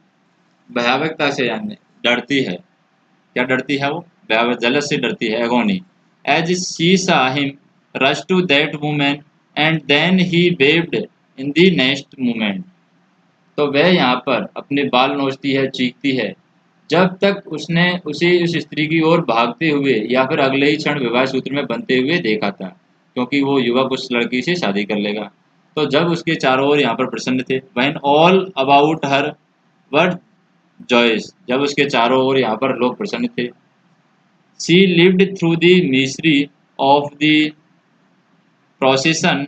भयावहता से, यानी डरती है। क्या डरती है वो, भयावह जलस से डरती है, agony. As she saw him rush to that woman and then he babed in the next moment, तो वह यहाँ पर अपने बाल नोचती है, चीखती है, जब तक उसने उसे उस स्त्री की ओर भागते हुए या फिर अगले ही क्षण विवाह सूत्र में बंधते हुए देखा था, क्योंकि वो युवक उस लड़की से शादी कर लेगा। तो जब उसके चारों ओर यहाँ पर प्रसन्न थे, when all about her were joyous, जब उसके चारों ओर यहाँ पर लोग प्रसन्न थे। She lived through the misery of the procession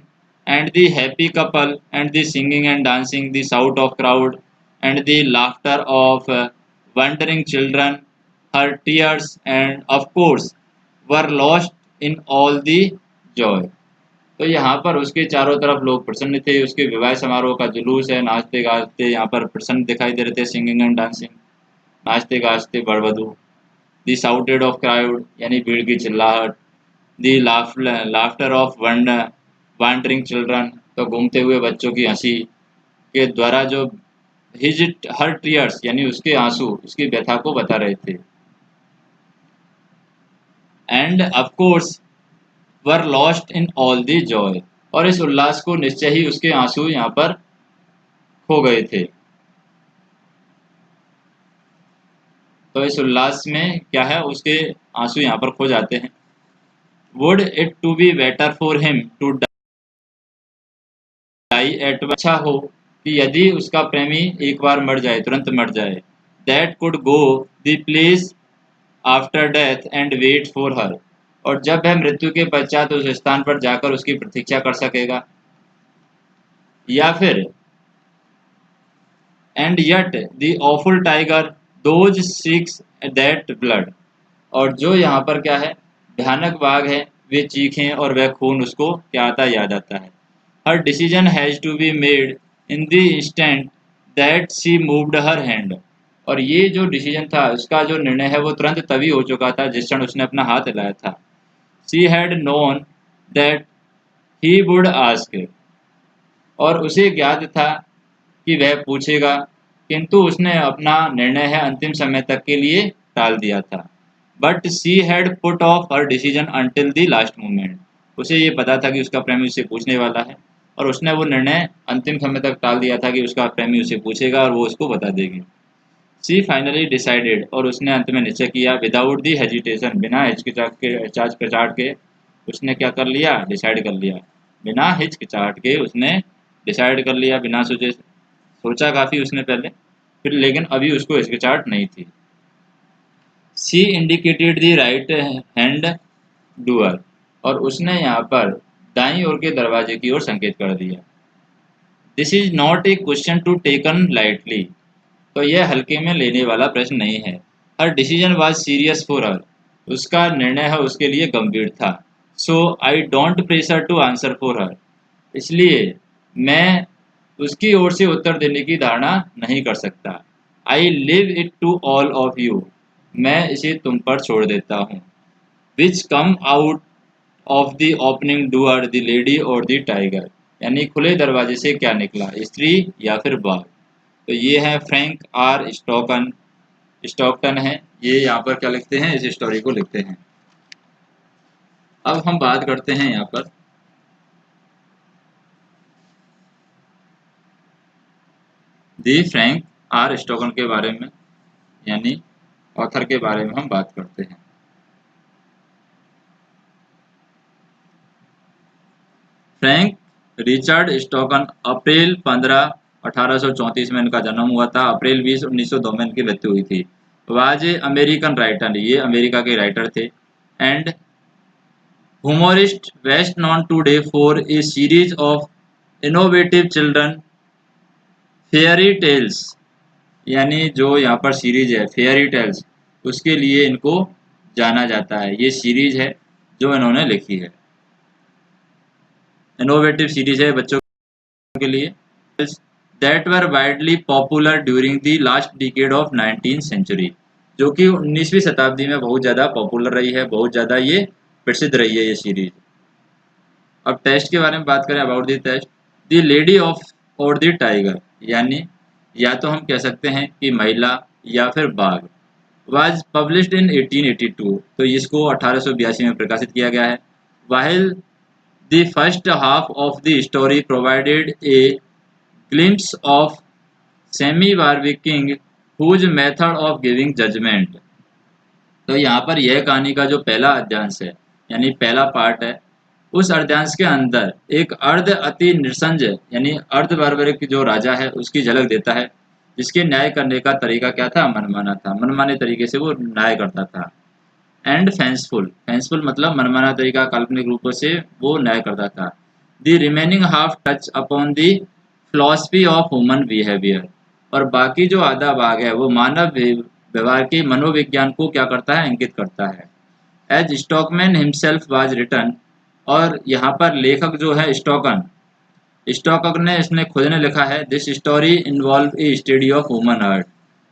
and the happy couple and the singing and dancing, the shout of crowd and the laughter of wondering children, her tears and of course were lost in all the joy। तो यहाँ पर उसके चारों तरफ लोग प्रसन्न थे, उसके विवाह समारोह का जुलूस है, नाचते गाते यहाँ पर प्रसन्न दिखाई दे रहे थे, सिंगिंग एंड डांसिंग, नाचते गाचते बर वधू। दी साउटेड ऑफ क्राउड, यानी भीड़ की चिल्लाहट। दी लाफ्टर ऑफ वांडरिंग चिल्ड्रन, तो घूमते हुए बच्चों की हंसी के द्वारा जो हिज हर टीयर्स, यानी उसके आंसू, उसकी व्यथा को बता रहे थे। End of course were lost in all the Joy, और इस उल्लास को निश्चय ही उसके आंसू यहाँ पर खो गए थे। तो इस उल्लास में क्या है, उसके आंसू यहाँ पर खो जाते हैं। Would it to be better for him to die at, अच्छा हो कि यदि उसका प्रेमी एक बार मर जाए, तुरंत मर जाए। That could go the place after death and wait for her, और जब वह मृत्यु के पश्चात उस स्थान पर जाकर उसकी प्रतीक्षा कर सकेगा। या फिर and yet the awful tiger those six that blood, और जो यहाँ पर क्या है, भयानक बाघ है, वे चीखें और वह खून उसको क्या आता, याद आता है। Her decision has to be made in the instant that she moved her hand, और ये जो डिसीजन था, उसका जो निर्णय है वो तुरंत तभी हो चुका था जिस क्षण उसने अपना हाथ हिलाया था। She had known that he would ask, और उसे ज्ञात था कि वह पूछेगा, किंतु उसने अपना निर्णय है अंतिम समय तक के लिए टाल दिया था। But she had put of her decision until the last moment, उसे ये पता था कि उसका प्रेमी उससे पूछने वाला है, और उसने वो निर्णय अंतिम समय तक टाल दिया था कि उसका प्रेमी उसे पूछेगा और वो उसको बता देगी। शी फाइनली डिसाइडेड, और उसने अंत में निश्चय किया, विदाउट दी हेजिटेशन, बिना हिचकिचाहट के उसने क्या कर लिया, डिसाइड कर लिया। बिना हिचकिचाहट के उसने डिसाइड कर लिया, बिना सोचे, सोचा काफ़ी उसने पहले, फिर लेकिन अभी उसको हिचकिचाहट नहीं थी। She indicated the right hand doer, और उसने यहाँ पर दाईं ओर के दरवाजे की ओर संकेत कर दिया। This is not a question to taken lightly, तो यह हल्के में लेने वाला प्रश्न नहीं है। Her decision was serious for her, उसका निर्णय है उसके लिए गंभीर था। So I don't pressure to answer for her, इसलिए मैं उसकी ओर से उत्तर देने की धारणा नहीं कर सकता। I leave it to all of you, मैं इसे तुम पर छोड़ देता हूँ। Which come out of the opening door, the lady और द टाइगर, यानी खुले दरवाजे से क्या निकला, स्त्री या फिर बाघ। तो ये है फ्रैंक आर स्टॉकटन है, ये यहाँ पर क्या लिखते हैं, इस स्टोरी को लिखते हैं। अब हम बात करते हैं यहाँ पर दी फ्रैंक आर स्टॉकटन के बारे में, यानी ऑथर के बारे में हम बात करते हैं। फ्रैंक रिचर्ड स्टॉकटन, अप्रैल 15 1834 में इनका जन्म हुआ था। अप्रैल 20 1902 में इनकी मृत्यु हुई थी। वाज ए अमेरिकन राइटर, ये अमेरिका के राइटर थे। And humorist best known today for a series of innovative children fairy tales, यानी जो यहाँ पर सीरीज है फेयरी टेल्स, उसके लिए इनको जाना जाता है। ये सीरीज है जो इन्होंने लिखी है, इनोवेटिव सीरीज है बच्चों के लिए। That were widely popular during the last decade of 19th century, जो कि 19वीं शताब्दी में बहुत ज़्यादा पॉपुलर रही है, बहुत ज़्यादा ये प्रसिद्ध रही है ये सीरीज। अब टेस्ट के बारे में बात करें, about the test, the lady of or the tiger, यानी या तो हम कह सकते हैं कि महिला या फिर बाघ, वाज पब्लिश्ड इन 1882, तो इसको 1882 में प्रकाशित किया गया है। While the first half of the story provided a glimpse of semi वार्विक king whose method of giving judgment, तो यहाँ पर यह कहानी का जो पहला अध्यांश है, यानी पहला पार्ट है, उस अर्धांश के अंदर एक अर्ध अति नृशंस, यानी अर्ध बर्बरिक जो राजा है उसकी झलक देता है, जिसके न्याय करने का तरीका क्या था, मनमाना था, मनमाने तरीके से वो न्याय करता था। एंड फैंसफुल, फैंसफुल मतलब मनमाना तरीका, काल्पनिक रूपों से वो न्याय करता था। The remaining half touch upon the philosophy of human behaviour, और बाकी जो आधा भाग है वो मानव व्यवहार के मनोविज्ञान को क्या करता है, इंगित करता है। As Stockman himself was return, और यहाँ पर लेखक जो है स्टॉकन, स्टॉकन ने इसने खुद ने लिखा है, this story involve A study of human heart,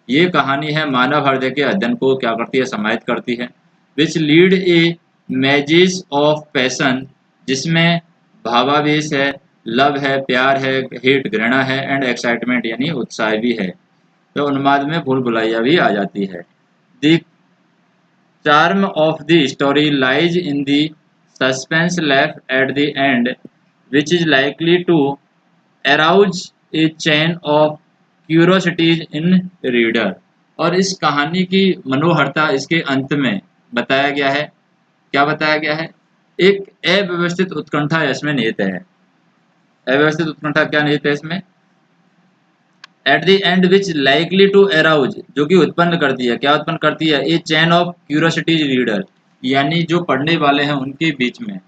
ये कहानी है मानव हृदय के अध्ययन को क्या करती है, समाहित करती है। Which lead a mazes of passion, जिसमें भावावेश है, लव है, प्यार है, हेट घृणा है, एंड एक्साइटमेंट यानी उत्साह भी है, तो उन्माद में भूल भुलैया भी आ जाती है। The charm of the story lies in the suspense left at the end, which is likely to arouse a chain of curiosities in reader, और इस कहानी की मनोहरता इसके अंत में बताया गया है। क्या बताया गया है, एक अव्यवस्थित उत्कंठा इसमें निहित है। अव्यवस्थित उत्कंठा क्या निहित है इसमें, at the end which likely to arouse, जो कि उत्पन्न करती है, क्या उत्पन्न करती है, ए चैन ऑफ क्यूरोसिटीज रीडर, यानी जो पढ़ने वाले हैं उनके बीच में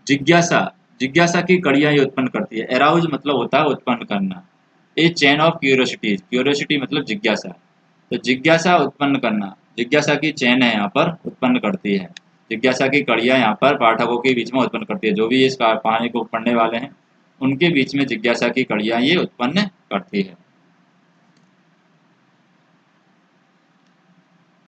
जिज्ञासा, जिज्ञासा की कड़ियां ये उत्पन्न करती है। अराउज मतलब होता है उत्पन्न करना, ए चैन ऑफ क्यूरोसिटीज, क्यूरोसिटी मतलब जिज्ञासा, तो जिज्ञासा उत्पन्न करना, जिज्ञासा की चैन है यहाँ पर उत्पन्न करती है, जिज्ञासा की कड़ियां यहाँ पर पाठकों के बीच में उत्पन्न करती है, जो भी इस कहानी को पढ़ने वाले हैं उनके बीच में जिज्ञासा की कड़ियां ये उत्पन्न करती है।